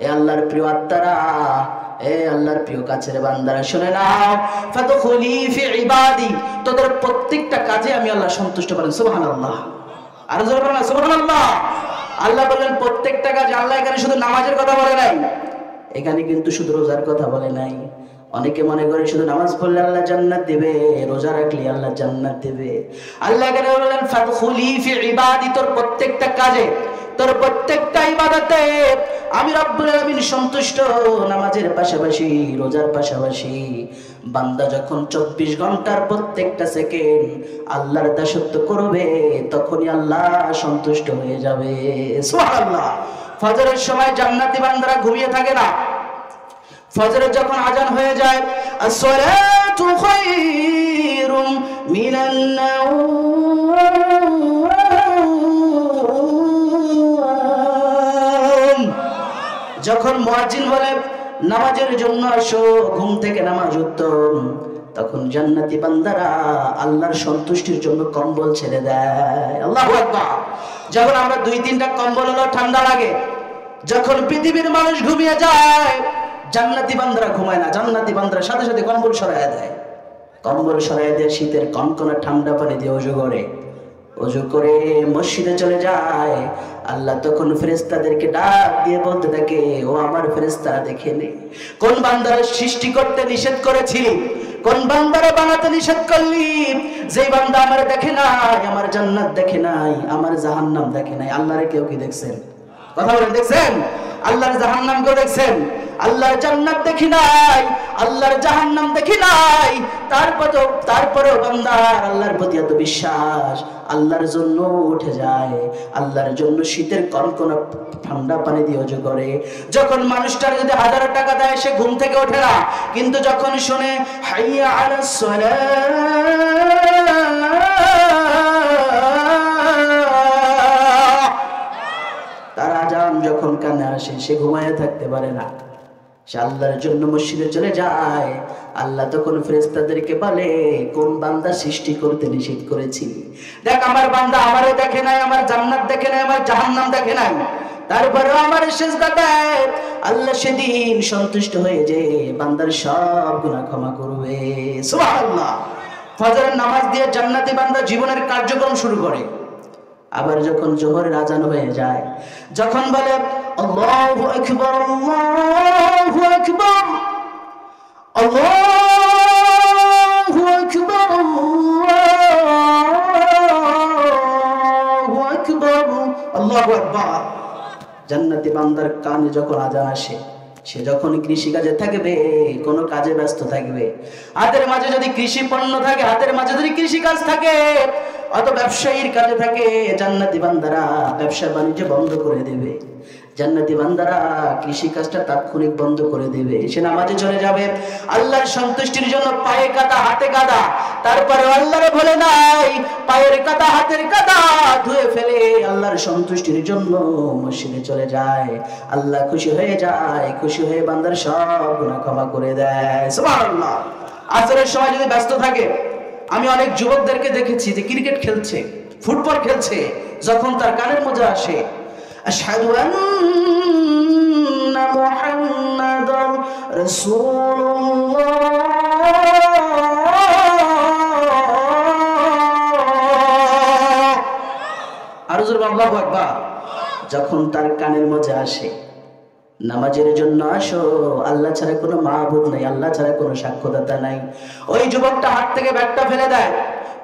এ আল্লাহর প্রিয় আত্মারা, এ আল্লাহর প্রিয় কাছের বান্দারা শুনে নাও, ফাদখুলি ফি ইবাদি, তোদের প্রত্যেকটা কাজে আমি আল্লাহ সন্তুষ্ট। বলেন সুবহানাল্লাহ। আর জোরে বলেন সুবহানাল্লাহ। আল্লাহ বললেন প্রত্যেকটা কাজে। আল্লাহ এখানে শুধু নামাজের কথা বলে নাই, এখানে কিন্তু শুধু রোজার কথা বলে নাই। অনেকে মনে করে শুধু নামাজ পড়লে আল্লাহ জান্নাত দেবে, রোজা রাখলে আল্লাহ জান্নাত দেবে। আল্লাহ এখানে বললেন ফাদখুলি ফি ইবাদি, তোর প্রত্যেকটা কাজে, তোর প্রত্যেকটা ইবাদতে আমি রব্বুল আলামিন সন্তুষ্ট। নামাজের পাশাপাশি, রোজার পাশাপাশি বান্দা যখন 24 ঘন্টার প্রত্যেকটা সেকেন্ড আল্লাহর দাসত্ব করবে তখনই আল্লাহ সন্তুষ্ট হয়ে যাবে। সুবহানাল্লাহ। ফজরের সময় জান্নাতি বান্দারা ঘুমিয়ে থাকে না। ফজরে যখন আজান হয়ে যায় আসসালাতু খায়রুম মিনান নাওম, যখন মুয়াজ্জিন বলে নামাজের জন্য আসো, ঘুম থেকে নামাজ উত্তম, তখন জান্নাতি বান্দারা আল্লাহর সন্তুষ্টির জন্য কম্বল ছেড়ে দেয়। আল্লাহু আকবার। যখন আমরা 2-3টা কম্বল হলো ঠান্ডা লাগে, যখন পৃথিবীর মানুষ ঘুমিয়ে যায় জান্নাতি বান্দারা ঘুমায় না। জান্নাতি বান্দারা সাথে সাথে কম্বল সরাইয়া দেয়। কম্বল সরাইয়া দিয়ে শীতের কনকনে ঠান্ডা পানি দিয়ে অজু করে মসজিদে চলে যায়। আল্লাহ তখন ফেরেশতাদেরকে ডাক দিয়ে বলতে থাকে ও আমার ফেরেশতারা দেখে নে, কোন বান্দারা সৃষ্টি করতে নিষেধ করেছিলি, কোন বান্দারা বানাতে নিষেধ করলি, যেই বান্দা আমার দেখে নাই, আমার জান্নাত দেখে নাই, আমার জাহান্নাম দেখে নাই। আল্লাহরে কেউ কি দেখছেন? কথা বলেন দেখছেন? আল্লাহর জাহান্নাম কেউ দেখছেন? আল্লাহর জান্নাত দেখি নাই, আল্লাহর জাহান্নাম দেখি নাই। তারপরেও বান্দার আল্লাহর প্রতি এত বিশ্বাস, আল্লাহর জন্য উঠে যায়, আল্লাহর জন্য শীতের কনকনে ঠান্ডা পানি দিয়ে ওযু করে। যখন মানুষটার যদি 1000 টাকা দেয় সে ঘুম থেকে ওঠে না, কিন্তু যখন শুনে হাইয়া আলাস সালাহ, তার আজান যখন কানে আসে সে ঘুমায় থাকতে পারে না, সে আল্লাহর জন্য মসজিদে চলে যায়। আল্লাহ তখন ফেরেশতাদেরকে বলে কোন বান্দা সৃষ্টি করতে নিষেধ করেছি, দেখ আমার বান্দা আমারে দেখে নাই, আমার জান্নাত দেখে নাই, আমার জাহান্নাম দেখে নাই, তারপরেও আমার সিজদা দেয়। আল্লাহ সেদিন সন্তুষ্ট হয়ে যে বান্দার সব গুনাহ ক্ষমা করবে। সুবহানাল্লাহ। ফজরের নামাজ দিয়ে জান্নাতি বান্দা জীবনের কার্যক্রম শুরু করে। আবার যখন জোহরের আজান হয়ে যায়, যখন বলে আল্লাহু আকবার আল্লাহু আকবার আল্লাহু আকবার আল্লাহু আকবার আল্লাহু আকবার, জান্নাতি বান্দার কানে যখন আজান আসে, সে যখন কৃষিকাজে থাকবে, কোনো কাজে ব্যস্ত থাকবে, হাতের মাঝে যদি কৃষি পণ্য থাকে, হাতের মাঝে যদি কৃষিকাজ থাকে, অত ব্যবসায়ীর কাজে থাকে, জান্নাতি বান্দারা ব্যবসা বাণিজ্য বন্ধ করে দেবে। জান্নাতি বান্দারা কৃষি কাজটা তাৎক্ষণিক বন্ধ করে দেবে। সে নামাজে চলে যাবে, আল্লাহর সন্তুষ্টির জন্য পায়ে কাদা হাতে কাদা, তারপরে আল্লাহরে বলে নাই, পায়ের কাদা হাতের কাদা ধুয়ে ফেলে আল্লাহর সন্তুষ্টির জন্য মসজিদে চলে যায়। আল্লাহ খুশি হয়ে যায়, খুশি হয়ে বান্দার সব গুনাহ ক্ষমা করে দেয়। সুবহানাল্লাহ। আসরের সময় যদি ব্যস্ত থাকে, আমি অনেক যুবকদেরকে দেখেছি যে ক্রিকেট খেলছে, ফুটবল খেলছে, যখন তার কানের মধ্যে আসে আশহাদু আন্না মুহাম্মাদার রাসূলুল্লাহ, আরো জোরে আল্লাহু আকবার, যখন তার কানের মধ্যে আসে নামাজের জন্য আসো, আল্লাহ ছাড়া কোনো মাবুদ নাই, আল্লাহ ছাড়া কোনো সাক্ষ্যদাতা নাই, ওই যুবকটা হাত থেকে ব্যাটটা ফেলে দেয়,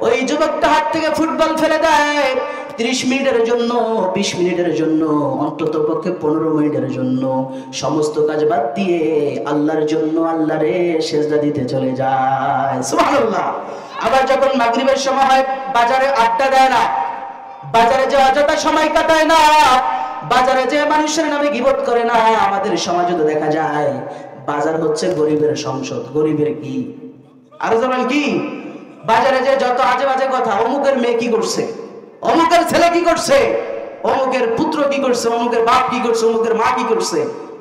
ওই যুবকটা হাত থেকে ফুটবল ফেলে দেয়। 30 মিনিটের জন্য, 20 মিনিটের জন্য, অন্তত পক্ষে 15 মিনিটের জন্য সমস্ত কাজ বাদ দিয়ে আল্লাহর জন্য আল্লাহরে সেজদা দিতে চলে যায়। সুবহানাল্লাহ। আবার যখন মাগরিবের সময় হয়, বাজারে আড্ডা দেয় না, বাজারে যে অযথা সময় কাটায় না, বাজারে যে মানুষের নামে গীবত করে না। আমাদের সমাজে তো দেখা যায় বাজার হচ্ছে গরিবের সংসদ। গরিবের কি আর যেমন কি, বাজারে যে যত আজে বাজে কথা, অমুকের মেয়ে কি করছে, অমুকের ছেলে কি করছে, অমুকের পুত্র কি করছে, অমুকের বাপ কি করছে, অমুকের মা কি করছে,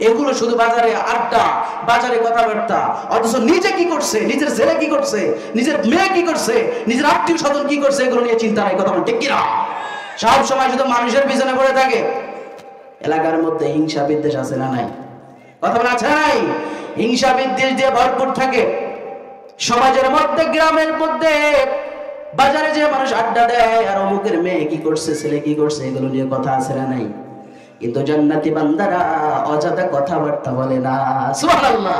এগুলো শুধু বাজারে আড্ডা, বাজারে কথাবার্তা। অথচ নিজে কি করছে, নিজের ছেলে কি করছে, নিজের মেয়ে কি করছে, নিজের আত্মীয় স্বজন কি করছে, এগুলো নিয়ে চিন্তা নাই। কথা বল ঠিক কিনা? সব সময় শুধু মানুষের পিছনে পড়ে থাকে। এলাকার মধ্যে হিংসা বিদ্বেষ আছে না নাই? কথা বলা আছে নাই? হিংসা বিদ্বেষ দিয়ে ভরপুর থাকে সমাজের মধ্যে, গ্রামের মধ্যে, বাজারে যে মানুষ আড্ডা দেয় আর অমুকের মেয়ে কি করছে, ছেলে কি করছে, এগুলো নিয়ে কথা আছে না নাই? কিন্তু জান্নাতি বান্দারা অযথা কথাবার্তা বলে না। সুবহানাল্লাহ।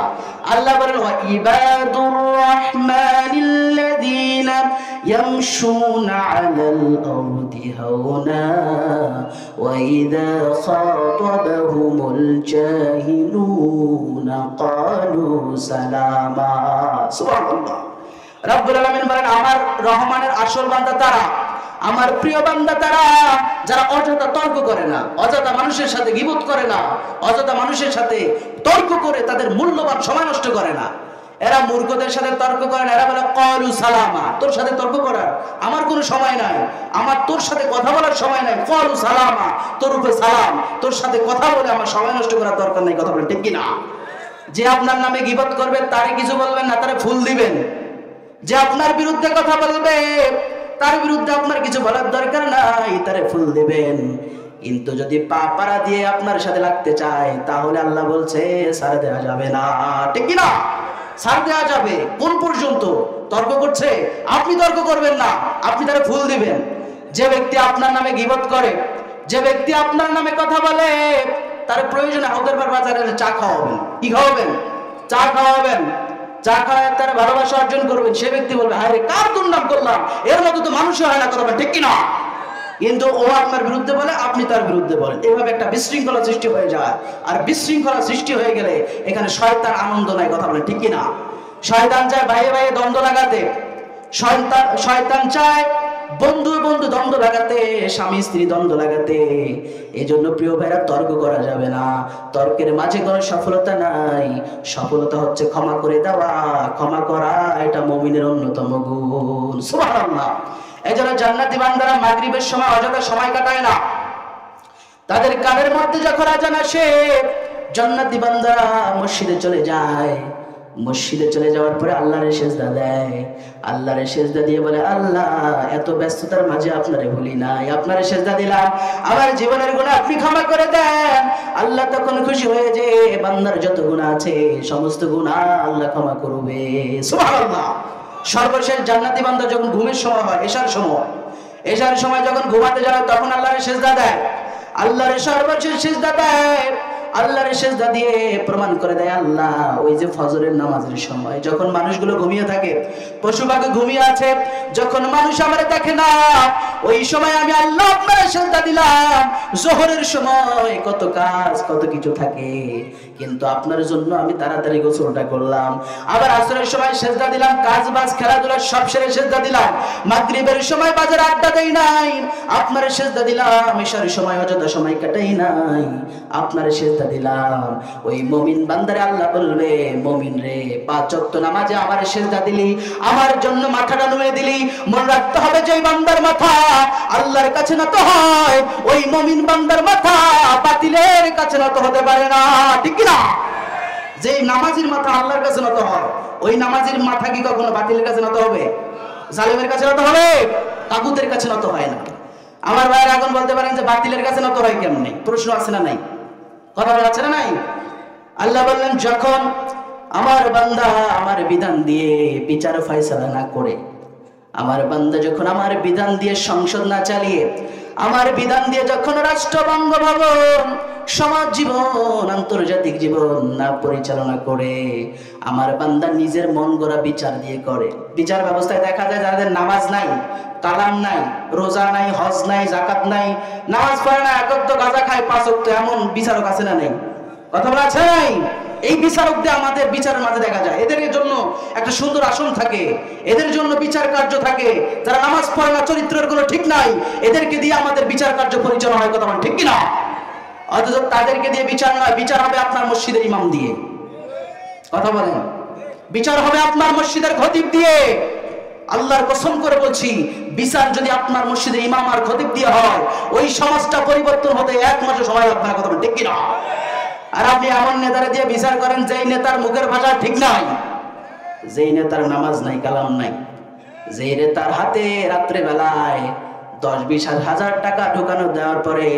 আল্লাহ বলেন, ওয়া ইবাদুর রাহমানিল্লাযীনা ইয়ামশুনা আলাল আরদি হাওনা ওয়া ইযা খাতাবাহুমুল জাহিলুনা ক্বালু সালামা। সুবহানাল্লাহ। রব্বুল আলামিন বলেন, আমার রহমানের আসল বান্দা তারা, আমার প্রিয় বান্দা তারা, যারা অযথা তর্ক করে না, অযথা মানুষের সাথে গীবত করে না, অযথা মানুষের সাথে তর্ক করে তাদের মূল্যবান সময় নষ্ট করে না। এরা মূর্খদের সাথে তর্ক করে না, এরা বলে ক্বালু সালামা, তোর সাথে তর্ক করার আমার কোনো সময় নাই, আমার তোর সাথে কথা বলার সময় নাই। ক্বালু সালামা, তোর উপরে সালাম, তোর সাথে কথা বলে আমার সময় নষ্ট করার দরকার নাই। কথা বলেন ঠিক কিনা? যে আপনার নামে গীবত করবে তারে কিছু বলবেন না, তারে ফুল দিবেন। যে আপনার বিরুদ্ধে কথা বলবে তার বিরুদ্ধে আপনার কিছু বলার দরকার নাই, তারে ফুল দিবেন। কিন্তু যদি পাড়া দিয়ে আপনার সাথে লাগতে চায়, তাহলে আল্লাহ বলছে ছাড় দেওয়া যাবে না। ঠিক কিনা? ছাড় দেওয়া যাবে। কোন পর্যন্ত? তর্ক করছে, আপনি তর্ক করবেন না, আপনি তারে ফুল দিবেন। যে ব্যক্তি আপনার নামে গীবত করে, যে ব্যক্তি আপনার নামে কথা বলে, তার প্রয়োজনে হকের বাজারে চা খাওয়াবেন। কি খাওয়াবেন? চা খাওয়াবেন। চা খাওয়ায় তার ভালোবাসা অর্জন করবেন। সে ব্যক্তি বলবে, হায় রে, কার দুর্নাম করলাম, এর মতো তো মানুষই হয় না। কথা বলেন ঠিক কিনা? কিন্তু ও আপনার বিরুদ্ধে বলে, আপনি তার বিরুদ্ধে বলেন, এভাবে একটা বিশৃঙ্খলা সৃষ্টি হয়ে যায়। আর বিশৃঙ্খলা সৃষ্টি হয়ে গেলে এখানে শয়তান আনন্দ নাই। কথা বলেন ঠিক কিনা? শয়তান চায় ভাইয়ে ভাইয়ে দ্বন্দ্ব লাগাতে, শয়তান চায় বন্ধু বন্ধু দ্বন্দ্ব লাগাতে, স্বামী স্ত্রী দ্বন্দ্ব লাগাতে। এই জন্য প্রিয় ভাইরা, তর্ক করা যাবে না। তর্কের মাঝে কোনো সফলতা নাই। সফলতা হচ্ছে ক্ষমা করে দেওয়া, ক্ষমা করা, এটা মুমিনের অন্যতম গুণ। সুবহানাল্লাহ। এই জন্য জান্নাতি বান্দারা মাগরিবের সময় অযথা সময় কাটায় না। তাদের কানের মধ্যে যখন আজান আসে, জান্নাতি বান্দারা মসজিদে চলে যায়। মসজিদে চলে যাওয়ার পরে আল্লাহরে সেজদা দেয়। আল্লাহরে সেজদা দিয়ে বলে, আল্লাহ, এত ব্যস্ততার মাঝে আপনারে ভুলি নাই, আপনারে সেজদা দিলাম, আমার জীবনের গুনাহ আপনি ক্ষমা করে দেন। আল্লাহ তখন খুশি হয়ে যে বান্দার যত গুনাহ আছে সমস্ত গুনাহ আল্লাহ ক্ষমা করবে। সুবহানাল্লাহ। সর্বশেষ জান্নাতি বান্দা যখন ঘুমের সময় হয়, এশার সময় যখন ঘুমাতে যাবে, তখন আল্লাহরে সেজদা দেয়। আল্লাহরে সর্বশেষ সেজদা দেয়। আল্লাহর সেজদা দিয়ে প্রমাণ করে দেয় আল্লাহ ওই যে ফজরের নামাজের সময় যখন মানুষগুলো ঘুমিয়ে থাকে, পশু পাখি ঘুমিয়ে আছে, যখন মানুষ আমারে দেখে না, ওই সময় আমি আল্লাহ আপনার সেজদা দিলাম। জোহরের সময় কত কাজ কত কিছু থাকে, কিন্তু আপনার জন্য আমি তাড়াতাড়ি গোসলটা করলাম। আবার আসরের সময় সেজদা দিলাম, কাজ বাজ খেলাধুলা সব সেরে সেজদা দিলাম। মাগরিবের সময় বাজার আড্ডা দেই নাই, আপনার সেজদা দিলাম। ঈশার সময় অযথা সময় কাটাই নাই, আপনার সেজদা দিলাম। ওই মুমিন বান্দারে আল্লাহ বলবে, মুমিন রে, 5 ওয়াক্ত নামাজে আমার সেজদা দিলি, আমার জন্য মাথাটা নুয়ে দিলি। মনে রাখতে হবে যে বান্দার মাথা আল্লাহর কাছে নত হয়, ওই মুমিন বান্দার মাথা বাতিলের কাছে নত হতে পারে না, ঠিক কি না? যে নামাজির মাথা আল্লাহর কাছে নত হয়, ওই নামাজির মাথা কি কখনো বাতিলের কাছে নত হবে? জালেমের কাছে নত হবে? তাগুতের কাছে নত হয় না। আমার ভাইয়ের এখন বলতে পারেন যে বাতিলের কাছে নত হয় কেমনে? প্রশ্ন আছে না নাই? কথা বলা আছে না নাই? আল্লাহ বললেন, যখন আমার বান্দা আমার বিধান দিয়ে বিচার ফয়সালা না করে, আমার বান্দা যখন আমার বিধান দিয়ে সংসদ না চালিয়ে, আমার বিধান দিয়ে যখন রাষ্ট্র বঙ্গভবন, সমাজ জীবন, আন্তর্জাতিক জীবন না পরিচালনা করে, আমার বান্দা নিজের মন গড়া বিচার দিয়ে করে। বিচার ব্যবস্থায় দেখা যায় যাদের নামাজ নাই, কালাম নাই, রোজা নাই, হজ নাই, জাকাত নাই, নামাজ পড়ে না, একত্র গাঁজা খায়, 5 ওয়াক্ত, এমন বিচারক আছে না নাই? কথা বলা আছে নাই? এই বিচারকদের আমাদের বিচারের মাঝে দেখা যায়। এদের জন্য একটা সুন্দর আসন থাকে, এদের জন্য বিচার কার্য থাকে। যারা নামাজ পড়ে না, চরিত্রের কোনো ঠিক নাই, এদেরকে দিয়ে আমাদের বিচার কার্য পরিচালনা হয়। কথা বলেন ঠিক কিনা? অথচ তাদেরকে দিয়ে বিচার নয়, বিচার হবে আপনার মসজিদের ইমাম দিয়ে। কথা বলেন, বিচার হবে আপনার মসজিদের খতিব দিয়ে। আল্লাহর কসম করে বলছি, বিচার যদি আপনার মসজিদের ইমাম আর খতিব দিয়ে হয়, ওই সমাজটা পরিবর্তন হতে 1 মাসে সময় লাগবে না। কথা বলেন ঠিক কিনা? আর আপনি এমন নেতারে দিয়ে বিচার করেন যেই নেতার মুখের ভাষা ঠিক নাই, যেই নেতার নামাজ নাই, কালাম নাই, যেই নেতার হাতে রাত্রে বেলায় 10-20 হাজার টাকা ঢোকানো দেওয়ার পরে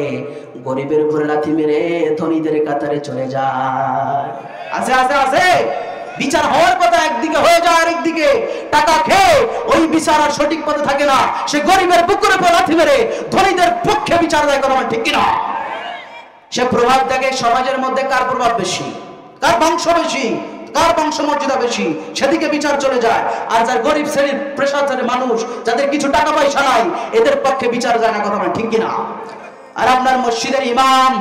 গরিবের উপরে লাথি মেরে ধনীদের কাতারে চলে যায়। আছে আছে আছে। বিচার হওয়ার কথা একদিকে হয়ে যায়, আরেকদিকে টাকা খেয়ে ওই বিচার আর সঠিক পথে থাকে না। সে গরিবের বুকের উপর লাথি মেরে ধনীদের পক্ষে বিচার দেয়। কথা ঠিক কিনা? সে প্রভাব দেখে সমাজের মধ্যে কার প্রভাব বেশি, কার বংশ বেশি, কার বংশ মর্যাদা বেশি, সেদিকে বিচার চলে যায়। আর যার গরিব শ্রেণীর পেশাদার মানুষ, যাদের কিছু টাকা পয়সা নাই, এদের পক্ষে বিচার যায় না। কথা ঠিক কিনা? আর আপনার মসজিদের ইমাম,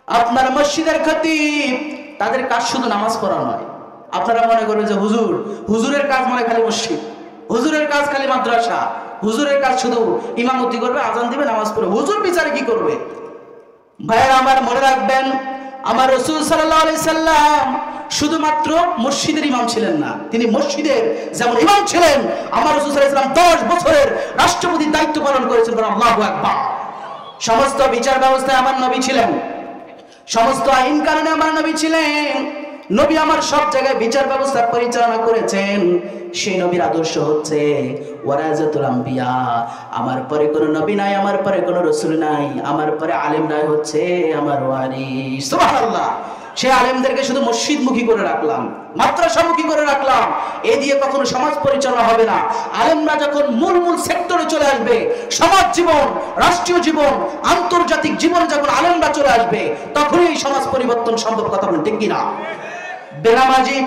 আপনার মসজিদের খতিব, তাদের কাজ শুধু নামাজ পড়া নয়। আপনারা মনে করবেন যে হুজুরের কাজ মানে খালি মসজিদ, হুজুরের কাজ খালি মাদ্রাসা, হুজুরের কাজ শুধু ইমামতি করবে, আজান দিবে, নামাজ পড়বে। হুজুর বিচারে কি করবে? ভাইয়েরা আমার, মনে রাখবেন, আমার রাসূল সাল্লাল্লাহু আলাইহি সাল্লাম শুধুমাত্র মসজিদের ইমাম ছিলেন না, তিনি মসজিদের যেমন ইমাম ছিলেন, আমার রাসূল সাল্লাল্লাহু আলাইহি সাল্লাম 10 বছরের রাষ্ট্রপতির দায়িত্ব পালন করেছেন। আল্লাহু আকবার। সমস্ত বিচার ব্যবস্থায় আমার নবী ছিলেন, সমস্ত আইন কানুনে আমার নবী ছিলেন। নবী আমার সব জায়গায় বিচার ব্যবস্থা পরিচালনা করেছেন। সেই নবীর আদর্শ হচ্ছে ওয়ারাজাতুল আম্বিয়া। আমার পরে কোনো নবী নাই, আমার পরে কোনো রাসূল নাই, আমার পরে আলেমরাই হচ্ছে আমার ওয়ারিস। সুবহানাল্লাহ। সেই আলেমদেরকে শুধু মসজিদমুখী করে রাখলাম, মাদ্রাসামুখী করে রাখলাম, এ দিয়ে কখনো সমাজ পরিচালনা হবে না। আলেমরা যখন মূল সেক্টরে চলে আসবে, সমাজ জীবন, রাষ্ট্রীয় জীবন, আন্তর্জাতিক জীবনে যখন আলেমরা চলে আসবে, তখনই এই সমাজ পরিবর্তন সম্ভব। কথা বলেন ঠিক কিনা? বেনামাজি,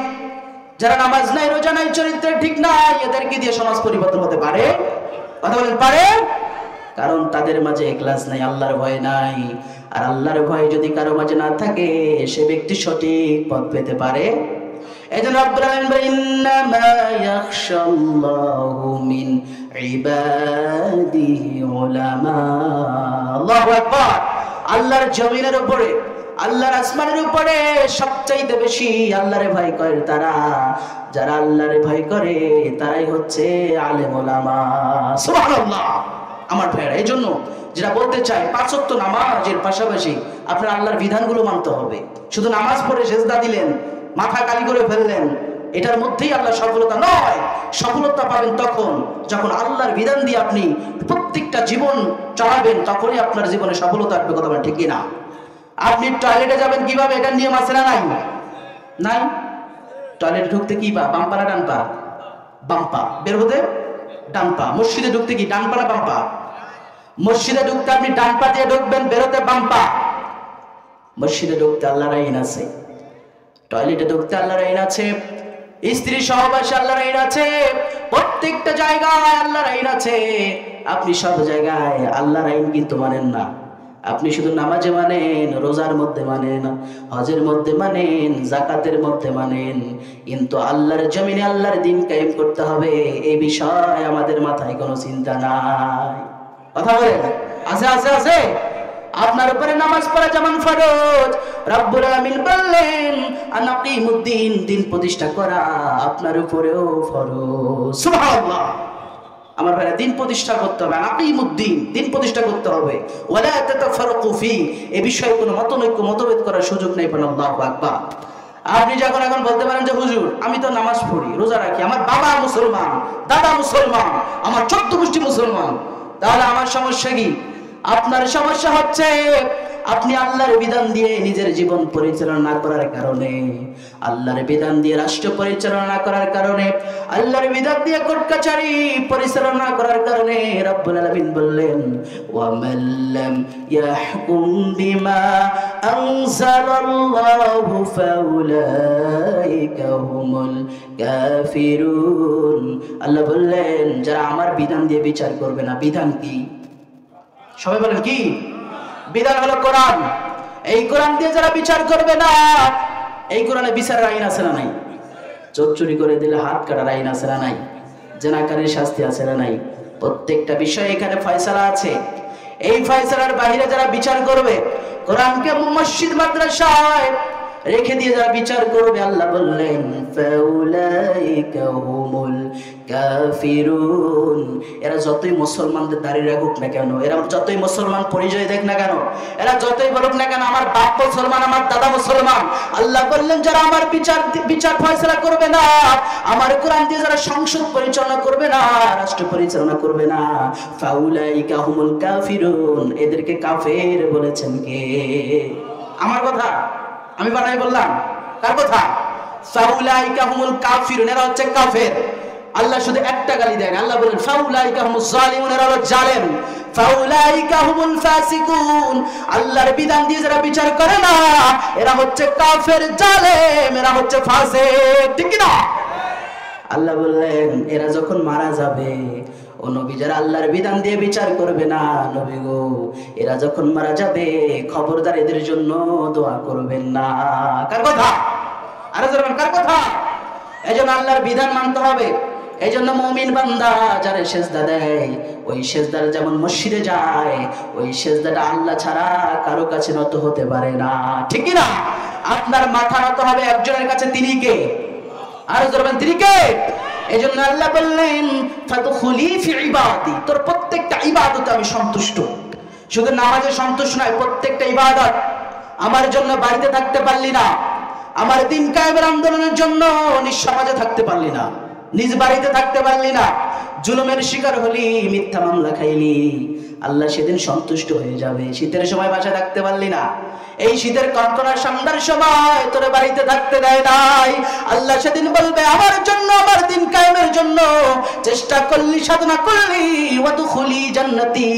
যারা নামাজ নাই, রোজা নাই, চরিত্রের ঠিক নাই, এদেরকে দিয়ে সমাজ পরিবর্তন হতে পারে? কথা বলেন পারে? কারণ তাদের মাঝে ইখলাস নাই, আল্লাহর ভয় নাই। আর আল্লাহর ভয় যদি কারো মাঝে না থাকে, সে ব্যক্তি সঠিক পথ পেতে পারে। এজন্য রব্বুল আলামিন বলেন, ইন্নামা ইয়াখশাল্লাহু মিন ইবাদিহি উলামা। আল্লাহু আকবার। আল্লাহর জমিনের উপরে, আল্লাহর আসমানের উপরে সবচাইতে বেশি আল্লাহরে ভয় করে তারা, যারা আল্লাহরে ভয় করে তারাই হচ্ছে আলেম ওলামা। সুবহানাল্লাহ। আমার ভাইরা, এই জন্য যেটা বলতে চাই, 5 ওয়াক্ত নামাজের পাশাপাশি আপনার আল্লাহর বিধানগুলো মানতে হবে। শুধু নামাজ পড়ে সেজদা দিলেন, মাথা কালি করে ফেললেন, এটার মধ্যেই আল্লাহ সফলতা নয়। সফলতা পাবেন তখন যখন আল্লাহর বিধান দিয়ে আপনি প্রত্যেকটা জীবন চালাবেন, তখনই আপনার জীবনে সফলতা আসবে। কথা বলেন ঠিক কিনা? আপনি টয়লেটে যাবেন কিভাবে, এটা নিয়ম আছে না নাই? নাই। টয়লেটে ঢুকতে কি পা, বাম পা না ডান পা? বাম পা। বের হতে ডান পা। মসজিদে ঢুকতে কি ডান পা না বাম পা? মসজিদে ঢুকতে আপনি ডান পা দিয়ে ঢুকবেন, বেরোতে বাম পা। মসজিদে ঢুকতে আল্লাহর আইন আছে, টয়লেটে ঢুকতে আল্লাহর আইন আছে, স্ত্রী সহবাসে আল্লাহর আইন আছে, প্রত্যেকটা জায়গায় আল্লাহর আইন আছে। আপনি সব জায়গায় আল্লাহর আইন কিন্তু মানেন না। আপনি শুধু নামাজে মানেন, রোজার মধ্যে মানেন, হজের মধ্যে মানেন, যাকাতের মধ্যে মানেন, কিন্তু আল্লাহর জমিনে আল্লাহর দিন কায়েম করতে হবে এই বিষয় আমাদের মাথায় কোনো চিন্তা নাই। কথা বলেন, আছে আছে আছে? আপনার উপরে নামাজ পড়া যেমন ফরজ, রব্বুল আলামিন বললেন আনাকিমুদ্দিন, দিন প্রতিষ্ঠা করা আপনার উপরেও ফরজ। সুবহানাল্লাহ। আমার ভাইরা, দিন প্রতিষ্ঠা করতে হবে, আনাকিমুদ্দিন, দিন প্রতিষ্ঠা করতে হবে। ওয়ালা তাতাফারাকু ফি, এই বিষয়ে কোনো মতনৈক্য মতভেদ করার সুযোগ নেই। আল্লাহু আকবার। আপনি যখন এখন বলতে পারেন যে হুজুর আমি তো নামাজ পড়ি, রোজা রাখি, আমার বাবা মুসলমান, দাদা মুসলমান, আমার 14 গোষ্ঠী মুসলমান, তাহলে আমার সমস্যা কি? আপনার সমস্যা হচ্ছে আপনি আল্লাহর বিধান দিয়ে নিজের জীবন পরিচালনা না করার কারণে, আল্লাহর বিধান দিয়ে রাষ্ট্র পরিচালনা না করার কারণে, আল্লাহর বিধান দিয়ে কোর্ট কাচারি পরিচালনা না করার কারণে রব্বুল আলামিন বললেন ওয়া মাল্লাম ইয়াহকুম বিমা আনজালাল্লাহু ফাউলাইকা হুমুল কাফিরুন। আল্লাহ বললেন যারা আমার বিধান দিয়ে বিচার করবে না। বিধান কি? সবাই বলেন কি? বিধান হলো কোরআন। এই কোরআন দিয়ে যারা বিচার করবে না, এই কোরআনে বিচারের আইন আছে না নাই? চোর চুরি করে দিলে হাত কাটার আইন আছে না নাই? জেনাকারীর শাস্তি আছে না নাই? প্রত্যেকটা বিষয়ে এখানে ফয়সালা আছে। এই ফয়সালার বাইরে যারা বিচার করবে, কোরআনকে মসজিদ মাদ্রাসায় রেখে দিয়ে যারা বিচার করবে, আল্লাহ বললেন ফাউলাইকা হুমুল কাফিরুন। এরা যতই মুসলমানদের দাঁড়িয়ে রাখুক না কেন, এরা যতই মুসলমান পরিচয় দেখ না কেন, এরা যতই বলুক না কেন আমার বাপ মুসলমান, আমার দাদা মুসলমান, আল্লাহ বললেন যারা আমার বিচার ফয়সালা করবে না, আমার কোরআন দিয়ে যারা সংসদ পরিচালনা করবে না, রাষ্ট্র পরিচালনা করবে না, ফাউলাইকা হুমুল কাফিরুন, এদেরকে কাফের বলেছেন কে? আমার কথা আমি বানাই বললাম? কার কথা? ফাউলাইকা হুমুল কাফিরুন, এরা হচ্ছে কাফের। আল্লাহ শুধু একটা গালি দেন, আল্লাহ বলেন ফাউলাইকা হুমুজ জালিমুন, এরা হলো জালেম। ফাউলাইকা হুমুল ফাসিকুন, আল্লাহর বিধান দিয়ে যারা বিচার করে না, এরা হচ্ছে কাফের, জালেম, এরা হচ্ছে ফাসিক। ঠিক কি না? আল্লাহ বললেন এরা যখন মারা যাবে, ও নবী যারা আল্লাহর বিধান দিয়ে বিচার করবে না, নবী গো এরা যখন মারা যাবে খবরদার এদের জন্য দোয়া করবেন না। কার কথা? আরে জানেন কার কথা? এজন্য আল্লাহর বিধান মানতে হবে। এজন্য মুমিন বান্দা যারা সেজদা দেয়, ওই সেজদার যেমন মসজিদে যায়, ওই সেজদাটা আল্লাহ ছাড়া কারো কাছে নত হতে পারে না। ঠিক কি না? আপনার মাথা নত হবে একজনের কাছে, তিনি কে? আর জানেন তিনি কে? এজন্য আল্লাহ বললেন ফাদখুলি ফি ইবাদি, তোর প্রত্যেকটা ইবাদতে আমি সন্তুষ্ট। শুধু নামাজে সন্তুষ্ট নয়, প্রত্যেকটা ইবাদত। আমার জন্য বাড়িতে থাকতে পারলি না, আমার দিন কায়েমের আন্দোলনের জন্য নিজ সমাজে থাকতে পারলি না, নিজ বাড়িতে থাকতে পারলি না, জুলুমের শিকার হলি, মিথ্যা মামলা খাইলি, আল্লাহ সেদিন সন্তুষ্ট হয়ে যাবে। শীতের সময় বাসায় থাকতে পারলি না, এই শীতের কনকনার সন্ধ্যার সময় তোরে বাড়িতে থাকতে দেয় নাই, আল্লাহ সেদিন বলবে আমার জন্য, আমার দিন কায়েমের জন্য চেষ্টা করলি, সাধনা করলি, ওয়াদখুলি জান্নাতি,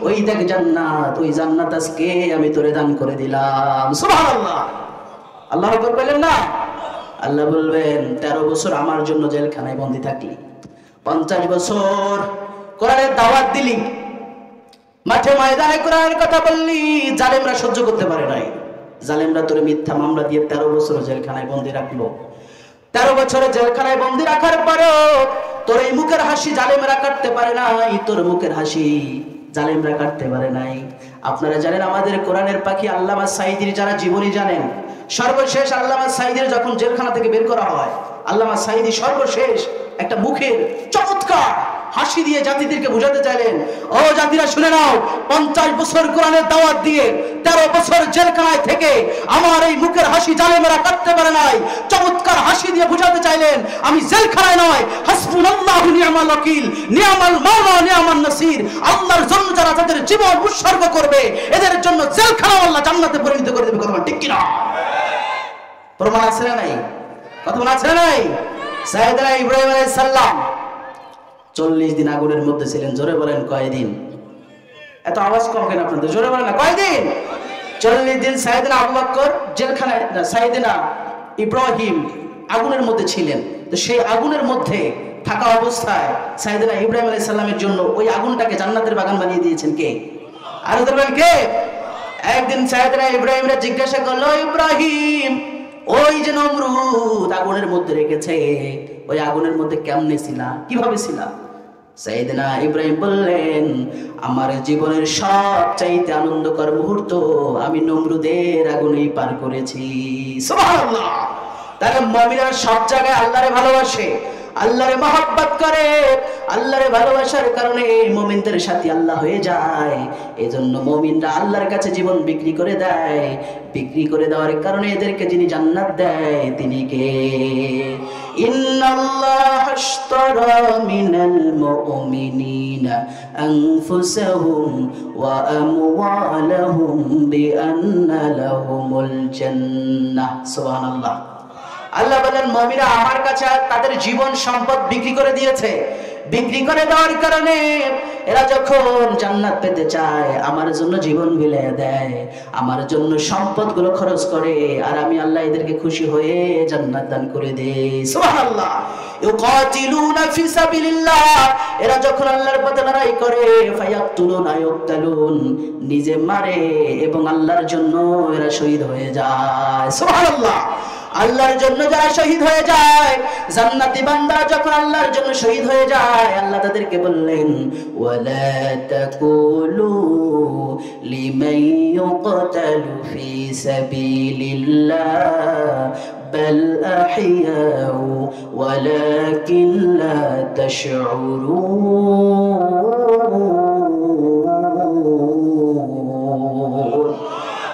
ওই দেখ জান্নাত, ওই জান্নাত আজকে আমি তোরে দান করে দিলাম। সুবহানাল্লাহ। আল্লাহ আকবার বলেন না? আল্লাহ বলবেন 13 বছর আমার জন্য জেলখানায় বন্দী থাকলি, 50 বছর কোরআনের দাওয়াত দিলি, মাঠে ময়দানে কোরআনের কথা বললি, জালেমরা সহ্য করতে পারে নাই, জালেমরা তোর মিথ্যা মামলা দিয়ে 13 বছর জেলখানায় বন্দী রাখলো। 13 বছরে জেলখানায় বন্দী রাখার পরেও তোর এই মুখের হাসি জালেমরা কাটতে পারে নাই, তোর মুখের হাসি জালেমরা কাটতে পারে নাই। আপনারা জানেন আমাদের কোরআনের পাখি আল্লামা সাঈদীর যারা জীবনী জানেন, সর্বশেষ আল্লামা সাঈদীর যখন জেলখানা থেকে বের করা হয়, আল্লামা সাঈদী সর্বশেষ একটা মুখের চমৎকার হাসি দিয়ে জাতিদেরকে বোঝাতে চাইলেন, ও জাতিরা শুনে নাও, 50 বছর কোরআনের দাওয়াত দিয়ে 13 বছর জেলখানায় থেকে আমার এই মুখের হাসি জালেমেরা কাটতে পারে নাই। চমৎকার হাসি দিয়ে বোঝাতে চাইলেন আমি জেলখানায় নয়, হাসবুনাল্লাহু নি'মাল ওয়াকিল, নি'মাল মাওলা নি'মান নাসির, আল্লাহর জন্য যারা তাদের জীবন উৎসর্গ করবে এদের জন্য জেলখানা আল্লাহ জান্নাতে পরিণত করে দেবে। কথা ঠিক কি না? প্রমাণ আছে না নাই? কথা আছে না নাই? সাইয়েদনা ইব্রাহিম আলাইহিস সালাম 40 দিন আগুনের মধ্যে ছিলেন। জোরে বলেন কয়দিন? এত আওয়াজ কম কেন আপনাদের? জোরে বলেন না, কয়দিন? 40 দিন সাইয়েদনা আবু বকর জেলখানায়, সাইয়েদনা ইব্রাহিম আগুনের মধ্যে ছিলেন। তো সেই আগুনের মধ্যে থাকা অবস্থায় সাইয়েদনা ইব্রাহিম আলাইহিস সালামের জন্য ওই আগুনটাকে জান্নাতের বাগান বানিয়ে দিয়েছেন কে? আর বলবেন কে? একদিন সাইয়েদনা ইব্রাহিমরা জিজ্ঞাসা করলো, ইব্রাহিম ওই যে নমরুদ আগুনের মধ্যে রেখেছে, ওই আগুনের মধ্যে কেমনে ছিলা, কিভাবে ছিলা? সাইয়েদনা ইব্রাহিম বললেন, আমার জীবনের সবচাইতে আনন্দকর মুহূর্ত আমি নমরুদের আগুনেই পার করেছি। সুবহানাল্লাহ। তাহলে মুমিনরা সব জায়গায় আল্লাহরে ভালোবাসে, আল্লাহরে মহব্বত করে, আল্লাহরে ভালোবাসার কারণে মুমিনদের সাথে আল্লাহ হয়ে যায়। এজন্য মুমিনরা আল্লাহর কাছে জীবন বিক্রি করে দেয়। বিক্রি করে দেওয়ার কারণে এদেরকে যিনি জান্নাত দেয় তিনি কে? ইন্নাল্লাহ আশতারা মিনাল মুমিনিনা আনফুসাহুম ওয়া আমওয়ালাহুম বিআন্না লাহুমুল জান্নাহ। সুবহানাল্লাহ। আল্লাহ বলেন, মুমিনরা আমার কাছে তাদের জীবন সম্পদ বিক্রি করে দিয়েছে। বিক্রি করে দেওয়ার কারণে এরা যখন জান্নাত পেতে চায় আমার জন্য জীবন বিলিয়ে দেয়, আমার জন্য সম্পদগুলো খরচ করে, আর আমি আল্লাহ এদেরকে খুশি হয়ে জান্নাত দান করে দেই। সুবহানাল্লাহ। ইউকাতিলুনা ফি সাবিলিল্লাহ, এরা যখন আল্লাহর পথে লড়াই করে, ফায়াকতুলুনা ইউকতালুন, নিজে মারে এবং আল্লাহর জন্য এরা শহীদ হয়ে যায়। সুবহানাল্লাহ। আল্লাহর জন্য যারা শহীদ হয়ে যায়, জান্নাতি বান্দা যখন আল্লাহর জন্য শহীদ হয়ে যায়, আল্লাহ তাদেরকে বললেন, ওয়ালা তাকুলু লিমান ইউকতালু ফি সাবিলিল্লাহ বাল আহইয়াউ ওয়ালাকিন লা তাশউরুন।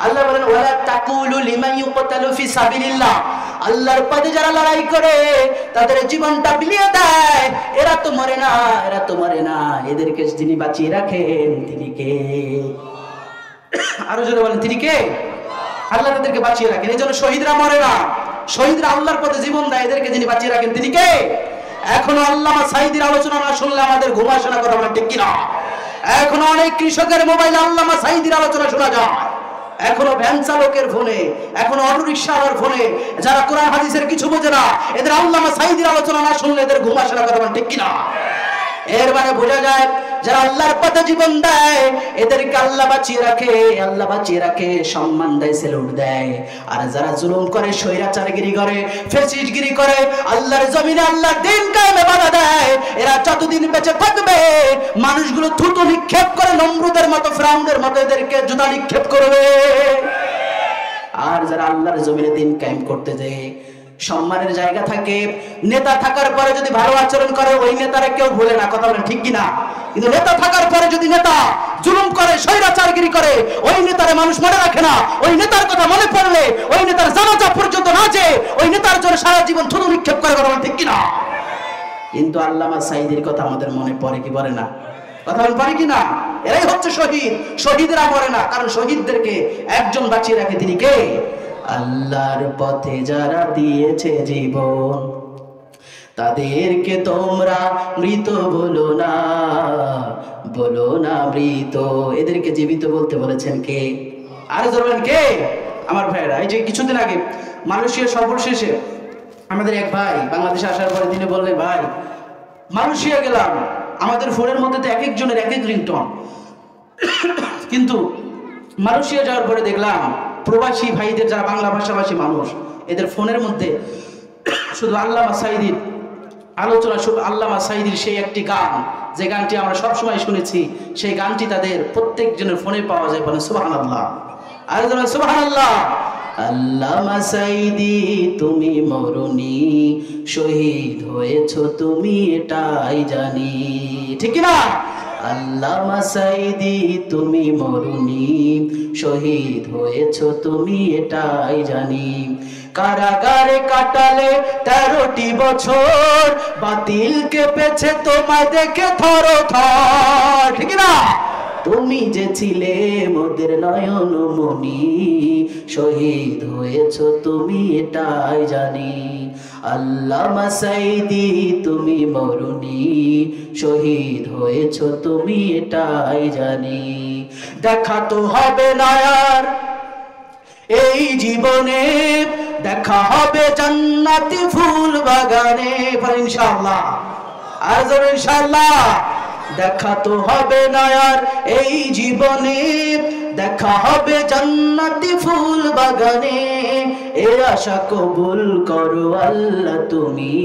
আল্লাহ বলেন, ওয়ালা তাকুলু লিমান ইউকতালু ফি সাবিলিল্লাহ, আল্লাহর পথে যারা লড়াই করে তাদের জীবনটা বিলিয়ে দেয়, এরা তো মরে না, এরা তো মরে না, এদেরকে যিনি বাঁচিয়ে রাখেন তিনি কে? আরো জোরে বলেন, তিনি কে? আল্লাহ তাদেরকে বাঁচিয়ে রাখেন। এই জন্য শহীদরা মরে না, শহীদরা আল্লাহর পথে জীবন দেয়, এদেরকে যিনি বাঁচিয়ে রাখেন তিনি কে? এখনো আল্লামা সাঈদীর আলোচনা না শুনলে আমাদের ঘুম আসে না, কথা বলেন ঠিক কিনা? এখনো অনেক কৃষকের মোবাইলে আল্লামা সাঈদীর আলোচনা শোনা যায়, এখনো ভ্যান চালকের ফোনে, এখনো অটো রিকশাওয়ালার ফোনে, যারা কোরআন হাদিসের কিছু বোঝে না, এদের আল্লামা সাঈদীর আলোচনা না শুনলে এদের ঘুম আসে না, কথা বলেন ঠিক কিনা? এর মানে বোঝা যায় যারা আল্লাহর পথে জীবন দেয় এদেরকে আল্লাহ বাঁচিয়ে রাখে, আল্লাহ বাঁচিয়ে রাখে, সম্মান দেয়, সেলুট দেয়। আর যারা জুলুম করে, স্বৈরাচারগিরি করে, ফ্যাসিস্টগিরি করে, আল্লাহর জমিনে আল্লাহর দ্বীন কায়েমে বাধা দেয়, এরা যতদিন বেঁচে থাকবে মানুষগুলো থুতু নিক্ষেপ করে নমরুদের মতো, ফিরাউনের মতো এদেরকে জুতা নিক্ষেপ করবে। আর যারা আল্লাহর জমিনে দ্বীন কায়েম করতে যায়, সম্মানের জায়গা থাকে, নেতা থাকার পরে যদি ভালো আচরণ করে ওই নেতারা কেউ ভুলে না, কথা বলেন ঠিক কিনা? কিন্তু নেতা থাকার পরে যদি নেতা জুলুম করে, স্বৈরাচারগিরি করে, ওই নেতারে মানুষ মনে রাখে না। ওই নেতার কথা মনে পড়লে ওই নেতার জানাজা পর্যন্ত না যেয়ে ওই নেতার জন্য সারা জীবন থুতু নিক্ষেপ করে, কথা বলেন ঠিক কিনা? কিন্তু আল্লামা সাঈদীর কথা আমাদের মনে পড়ে কি পড়ে না? কথা বলেন পারে কিনা? এরাই হচ্ছে শহীদ। শহীদরা মরে না, কারণ শহীদদেরকে একজন বাঁচিয়ে রাখে, তিনি কে? আল্লাহর পথে যারা দিয়েছে জীবন তাদেরকে তোমরা মৃত বলো না, বলো না মৃত, এদেরকে জীবিত বলতে বলেছেন কে? আরে ধরবেন কে? আমার ভাইরা, এই যে কিছুদিন আগে মালয়েশিয়া সফর শেষে আমাদের এক ভাই বাংলাদেশে আসার পরে তিনি বললেন, ভাই মালয়েশিয়া গেলাম, আমাদের ফোনের মধ্যে তো এক একজনের এক এক রিংটোন, কিন্তু মালয়েশিয়া যাওয়ার পরে দেখলাম প্রবাসী ভাইদের যারা বাংলা ভাষাভাষী মানুষ এদের ফোনের মধ্যে শুধু আল্লামা সাঈদীর আলোচনা, শুধু আল্লামা সাঈদীর সেই একটি গান, যে গানটি আমরা সবসময় শুনেছি, সেই গানটি তাদের প্রত্যেকজনের ফোনে পাওয়া যায়। বলেন সুবহানাল্লাহ। আর সুবহানাল্লাহ। আল্লামা সাঈদী তুমি মরুনি, শহীদ হয়েছো তুমি এটাই জানি, ঠিক না? আল্লামা সাঈদী তুমি মরুনি, শহীদ হয়েছো তুমি এটাই জানি। কারাগারে কাটালে 13টি বছর, বাতিল কেঁপেছে তোমায় দেখে থর থর, ঠিক না? তুমি যে ছিলে মোদের নয়ন মনি, শহীদ হয়েছো তুমি এটাই জানি। আল্লামা সাঈদী তুমি মরুনি, শহীদ হয়েছো তুমি এটাই জানি। দেখা তো হবে না আর এই জীবনে দেখা হবে জান্নাতি ফুল বাগানে, ইনশাআল্লাহ। আর জোরে ইনশাআল্লাহ। দেখা তো হবে না আর এই জীবনে, দেখা হবে জান্নাতি ফুল বাগানে। এ আশা কবুল করো আল্লাহ তুমি,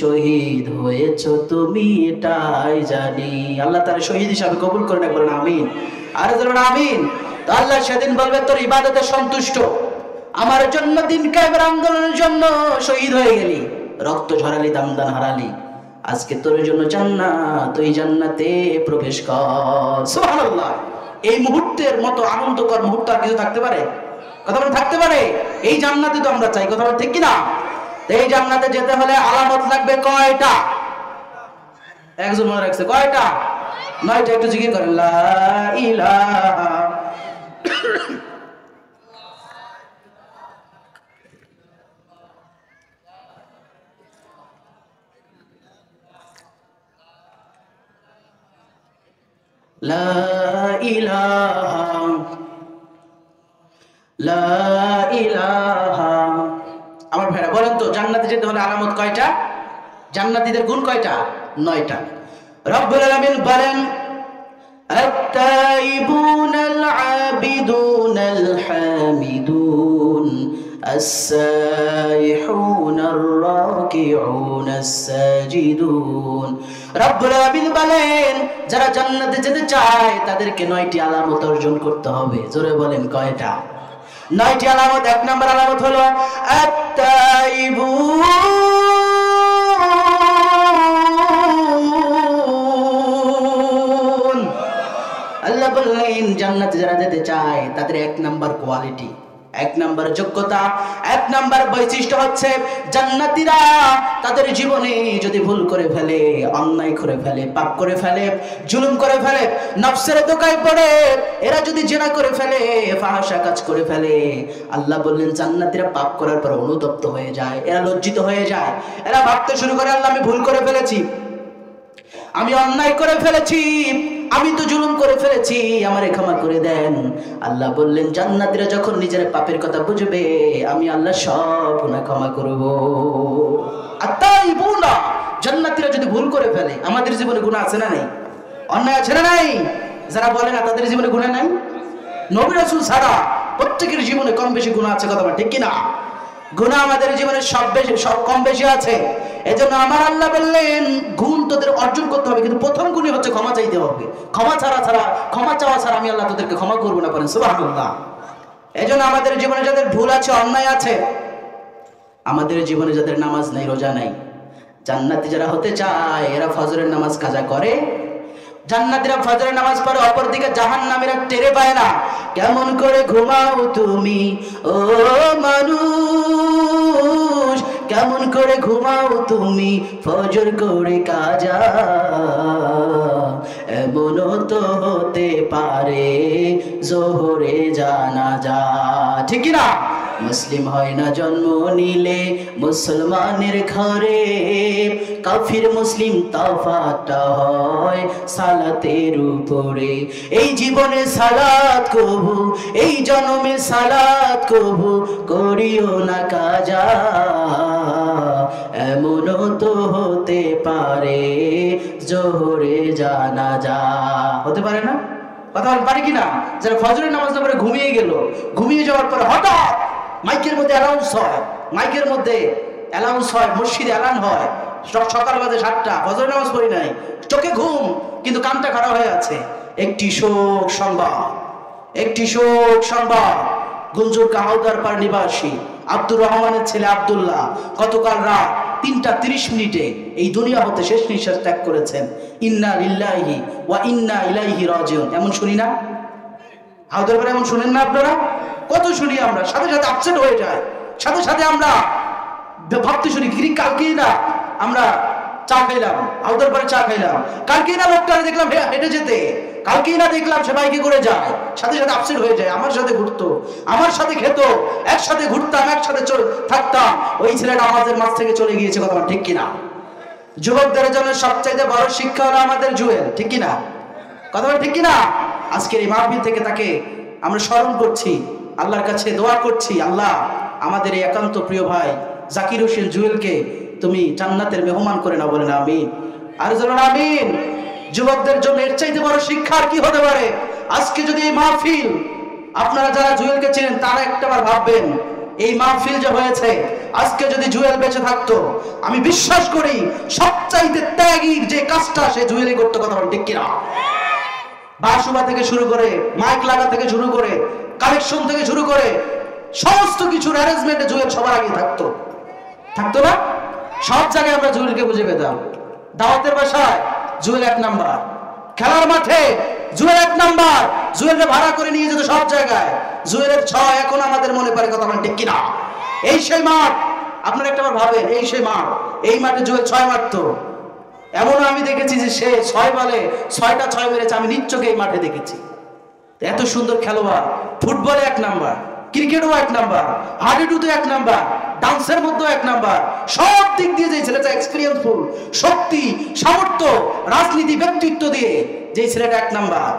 শহীদ হয়েছো তুমি এটাই জানি। আল্লাহ তাআলা শহীদ হিসাবে কবুল করেন, একবার আমিন। আর জোরে আমিন। তো আল্লাহ সেদিন বলবে তোর ইবাদতে সন্তুষ্ট, আমার জন্য দিন কায়েমের আন্দোলনের জন্য শহীদ হয়ে গেলি, রক্ত ঝরালি, দামদান হারালি, আজকে তোর জন্য জান্নাত, ওই জান্নাতে প্রবেশ কর। সুবহানাল্লাহ। এই মুহূর্তের মতো আনন্দকর মুহূর্ত আর কিছু থাকতে পারে? কথা বলে থাকতে পারে? এই জান্নাতে তো আমরা চাই, কথা বলে ঠিক কিনা? এই জান্নাতে যেতে হলে আলামত লাগবে কয়টা? একজন মনে রাখছে কয়টা? 9টা। একটু জিকির করেন, লা ইলাহা লা ইলাহা লা ইলাহা। আমার ভাইরা বলেন তো, জান্নাতে যেতে হলে আলামত কয়টা? জান্নাতীদের গুণ কয়টা? 9টা। রব্বুল আলামিন বলেন, আত-তাইবুনাল আবিদুনাল হামিদুন as-saihunur raki'unas sajidun। রব্বুল আলামিন বলেন, যারা জান্নাতে যেতে চায় তাদেরকে 9টি আলামত অর্জন করতে হবে। জোরে বলেন কয়টা? 9টি আলামত। 1 নম্বর আলামত হলো আত-তাইবুন। আল্লাহ বললেন জান্নাতে যারা যেতে চায় তাদের 1 নম্বর কোয়ালিটি, 1 নম্বর যোগ্যতা, 1 নম্বর বৈশিষ্ট্য হচ্ছে জান্নাতীরা তাদের জীবনে যদি ভুল করে ফেলে, অন্যায় করে ফেলে, পাপ করে ফেলে, জুলুম করে ফেলে, নফসের ধোঁকায় পড়ে, এরা যদি জিনা করে ফেলে, ফাহিশা কাজ করে ফেলে, আল্লাহ বললেন জান্নাতীরা পাপ করার পর অনুতপ্ত হয়ে যায়, এরা লজ্জিত হয়ে যায়, এরা ভাবতে শুরু করে আল্লাহ আমি ভুল করে ফেলেছি, আমি অন্যায় করে ফেলেছি, আমি তো জুলুম করে ফেলেছি, আমারে ক্ষমা করে দেন। আল্লাহ বললেন জান্নাতীরা যখন নিজের পাপের কথা বুঝবে, আমি আল্লাহ সব গুনাহ ক্ষমা করব। আত-তাইবুনা, জান্নাতীরা যদি ভুল করে ফেলে, আমাদের জীবনে গুনাহ আছে না নাই? অন্যায় আছে না নাই? যারা বলে না তাদের জীবনে গুনাহ নাই? নবী রাসূল ছাড়া প্রত্যেকের জীবনে কম বেশি গুনাহ আছে, কথা বলেন ঠিক কি না? গুনাহ আমাদের জীবনে সব কম বেশি আছে। এজন্য আমার আল্লাহ বললেন গুণ তোদের অর্জন করতে হবে, কিন্তু প্রথম গুণই হচ্ছে ক্ষমা চাইতে হবে। ক্ষমা চাওয়া ছাড়া আমি আল্লাহ তোদেরকে ক্ষমা করব না, বলেন সুবহানাল্লাহ। এজন্য আমাদের জীবনে যাদের ভুল আছে, অন্যায় আছে, আমাদের জীবনে যাদের নামাজ নাই, রোজা নাই, জান্নাতি যারা হতে চায় এরা ফজরের নামাজ কাজা করে। জান্নাতীরা ফজরের নামাজ পড়ে, অপরদিকে জাহান্নামীরা টেরে পায় না। কেমন করে ঘুমাও তুমি ও মানুষ, কেমন করে ঘুমাও তুমি ফজর করে কাজা, এমনও তো হতে পারে জোহরে জানাজা, ঠিক না? মুসলিম হয় না জন্ম নিলে মুসলমানের ঘরে, কাফির মুসলিম তফাৎটা হয় সালাতের উপরে। এই জীবনে সালাত কবু, এই জন্মে সালাত কবু করিও না কাজা, এমনও তো হতে পারে জোহরে জানাজা। হতে পারে না? কথা বলতে পারি কিনা? যারা ফজরের নামাজ না পড়ে ঘুমিয়ে গেল, ঘুমিয়ে যাওয়ার পরে হঠাৎ মাইকের মধ্যে অ্যানাউন্স হয়, মসজিদে এলান হয়, সকাল বাজে 7টা, ফজরের নামাজ পড়ি নাই, চোখে ঘুম কিন্তু কানটা খারাপ হয়ে আছে। একটি শোক সংবাদ, গুঞ্জুর কাহাউদার পার নিবাসী আব্দুর রহমানের ছেলে আব্দুল্লাহ গতকাল রাত 3:30 এই দুনিয়া হতে শেষ নিঃশ্বাস ত্যাগ করেছেন। ইন্না লিল্লাহি ওয়া ইন্না ইলাইহি রাজিউন। এমন শুনি না? হাউদার পারে এমন শুনেন না আপনারা? কত শুনি আমরা, সাথে সাথে আপসেট হয়ে যায়, সাথে সাথে আমরা ভাবতে শুনি কালকেই না আমরা চা খাইলাম, হাউদার পারে চা খাইলাম, কালকেই না লোকটা দেখলাম হেঁটে যেতে, কালকেই না দেখলাম সে বাইকে করে যায়, সাথে সাথে আপসেট হয়ে যায়। আমার সাথে ঘুরতো, আমার সাথে খেত, একসাথে ঘুরতাম, একসাথে থাকতাম, ওই ছেলেটা আমাদের মাঝ থেকে চলে গিয়েছে, কথা ঠিক কিনা? যুবকদের জন্য সবচাইতে বড় শিক্ষা হলো আমাদের জুয়েল, ঠিক কিনা? কথা ঠিক কিনা? আজকের এই মাহফিল থেকে তাকে আমরা স্মরণ করছি, আল্লাহর কাছে দোয়া করছি, আল্লাহ আমাদের এই একান্ত প্রিয় ভাই জাকির হোসেন জুয়েলকে তুমি জান্নাতের মেহমান করে নাও, বলেন আমিন। আর বলেন আমিন। যুবকদের জন্য এর চাইতে বড় শিক্ষা আর কি হতে পারে? আজকে যদি এই মাহফিল, আপনারা যারা জুয়েলকে চেনেন তারা একটাবার ভাববেন, এই মাহফিল যে হয়েছে, আজকে যদি জুয়েল বেঁচে থাকতো, আমি বিশ্বাস করি সবচাইতে ত্যাগী যে কাজটা সে জুয়েলই করতে, কথা বলেন ঠিক কিনা? বাসুবা থেকে শুরু করে, মাইক লাগা থেকে শুরু করে, কালেকশন থেকে শুরু করে সমস্ত কিছুর অ্যারেঞ্জমেন্টে জুয়েল সবার আগে থাকতো, থাকতো না? সব জায়গায় আমরা জুয়েলকে খুঁজে পেতাম। দাওয়াতের বাসায় জুয়েল 1 নাম্বার, খেলার মাঠে জুয়েল 1 নাম্বার, জুয়েলকে ভাড়া করে নিয়ে যেত সব জায়গায়। জুয়েলের 6 এখন আমাদের মনে পড়ে, কথা বলেন ঠিক কিনা? এই সেই মাঠ, আপনারা একটাবার ভাবেন, এই সেই মাঠ, এই মাঠে জুয়েল 6 মারতো। এমনও আমি দেখেছি যে সে 6 বলে 6টা 6 মেরেছে, আমি নিজ চোখে এই মাঠে দেখেছি। এত সুন্দর খেলোয়াড়, ফুটবলে 1 নাম্বার, ক্রিকেটও 1 নাম্বার, হাডুডুতে 1 নাম্বার, ডান্সের মধ্যেও 1 নাম্বার, সব দিক দিয়ে যে ছেলেটা এক্সপিরিয়েন্সফুল, শক্তি, সামর্থ্য, রাজনীতি, ব্যক্তিত্ব দিয়ে যে ছেলেটা 1 নাম্বার,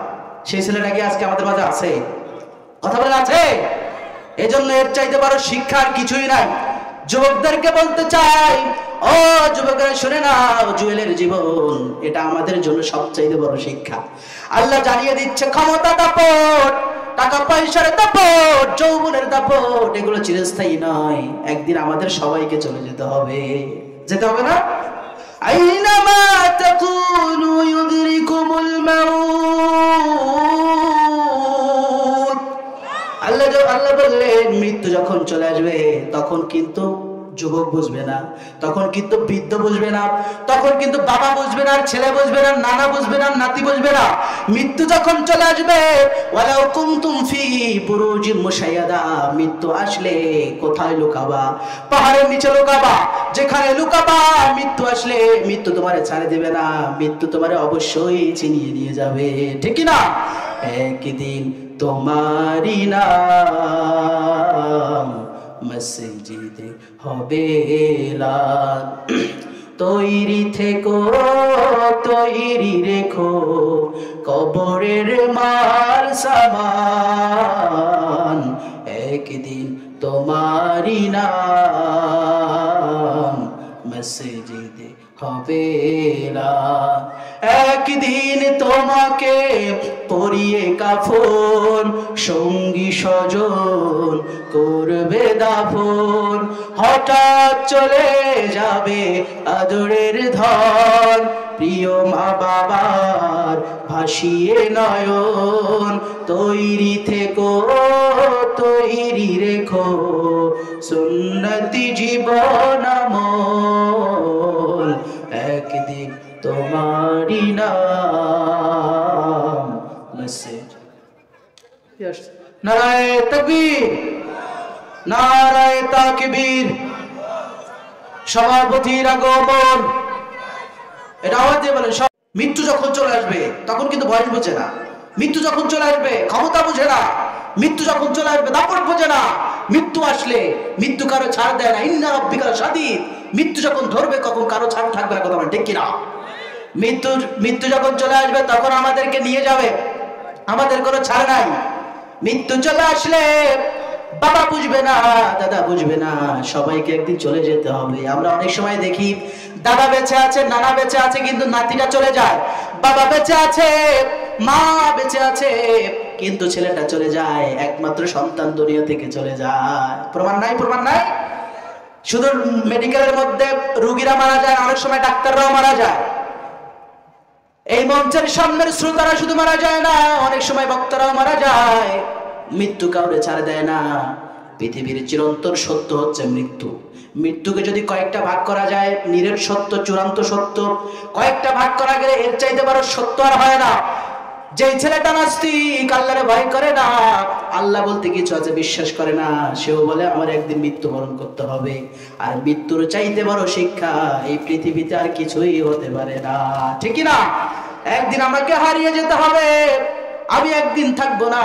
সেই ছেলেটা কি আজকে আমাদের মাঝে আছে? কথা বলে আছে? এজন্য এর চাইতে বড় শিক্ষার কিছুই নাই। যুবকদেরকে বলতে চাই, ও যুবকরা শুনে নাও, জুয়েলের জীবন এটা আমাদের জন্য সবচাইতে বড় শিক্ষা। আল্লাহ জানিয়ে দিচ্ছে, ক্ষমতা দাপট, টাকা পয়সার দাপট, যৌবনের দাপট, এগুলো চিরস্থায়ী নয়, একদিন আমাদের সবাইকে চলে যেতে হবে। যেতে হবে না? আইনামা তাকুনু ইউদরিকুমুল মাউত। আল্লাহ বললেন, মৃত্যু যখন চলে আসবে তখন কিন্তু যুবক বুঝবে না, তখন কিন্তু বৃদ্ধ বুঝবে না, তখন কিন্তু বাবা বুঝবে না, ছেলে বুঝবে না, নানা বুঝবে না, নাতি বুঝবে না। মৃত্যু যখন চলে আসবে, ওয়ালাউ কুনতুম ফি বুরুজিম মুশাইয়াদা, মৃত্যু আসলে কোথায় লুকাবা? পাহাড়ের নিচে লুকাবা, যেখানে লুকাবা মৃত্যু আসলে মৃত্যু তোমারে ছাড়ে দেবে না, মৃত্যু তোমারে অবশ্যই ছিনিয়ে নিয়ে যাবে, ঠিক কি না? একদিন তোমারি নাম মসজিদে হবে এলান, তৈরি থেকো তৈরি রেখো কবরের মাল সামান, একদিন তোমারি নাম মসজিদে হবে এলান, একদিন তোমাকে পরিয়ে কাফন, সঙ্গী স্বজন করবে দাফন, হঠাৎ চলে যাবে আদরের ধন, প্রিয় মা বাবার ভাসিয়ে নয়ন, তৈরি থেকো তৈরি রেখো সুন্নতি জীবন আমল, একদিন তোমারি নাম মসজিদ। নারায়ে তাকবীর, নারায়ে তাকবীর। সভাপতির আগমন, এটা আওয়াজ দিয়ে বলেন। মৃত্যু যখন চলে আসবে তখন কিন্তু বয়স বোঝে না, মৃত্যু যখন চলে আসবে ক্ষমতা বোঝে না, মৃত্যু যখন চলে আসবে দাপট বোঝে না। মৃত্যু আসলে মৃত্যু কারো ছাড় দেয় না, ইন্না রাব্বিকা লাশাদীদ। মৃত্যু যখন ধরবে তখন কারো ছাড় থাকবে না, কথা বলেন ঠিক কিনা? মৃত্যু যখন চলে আসবে তখন আমাদেরকে নিয়ে যাবে, আমাদের কোনো ছাড় নাই। মৃত্যু চলে আসলে বাবা বুঝবে না, দাদা বুঝবে না, সবাইকে একদিন চলে যেতে হবে। আমরা অনেক সময় দেখি দাদা বেঁচে আছে, নানা বেঁচে আছে, কিন্তু নাতিটা চলে যায়। বাবা বেঁচে আছে, মা বেঁচে আছে, কিন্তু ছেলেটা চলে যায়, একমাত্র সন্তান দুনিয়া থেকে চলে যায়। প্রমাণ নাই? প্রমাণ নাই? শুধু মেডিকেলের মধ্যে রোগীরা মারা যায়, অনেক সময় ডাক্তাররাও মারা যায়। এই মঞ্চের সামনের শ্রোতারা শুধু মারা যায় না, অনেক সময় বক্তারাও মারা যায়। মৃত্যু কাউরে ছাড় দেয় না। পৃথিবীর চিরন্তন সত্য হচ্ছে মৃত্যু। মৃত্যুকে যদি কয়েকটা ভাগ করা যায়, নিরেট সত্য, চূড়ান্ত সত্য, কয়েকটা ভাগ করা গেলে এর চাইতে বড় সত্য আর হয় না। যেই ছেলেটা নাস্তিক, আল্লাহরে ভয় করে না, আল্লাহ বলতে কিছু আছে বিশ্বাস করে না, সেও বলে আমার একদিন মৃত্যুবরণ করতে হবে। আর মৃত্যুর চাইতে বড় শিক্ষা এই পৃথিবীতে আর কিছুই হতে পারে না, ঠিক না? একদিন আমাকে হারিয়ে যেতে হবে, আমি একদিন থাকবো না।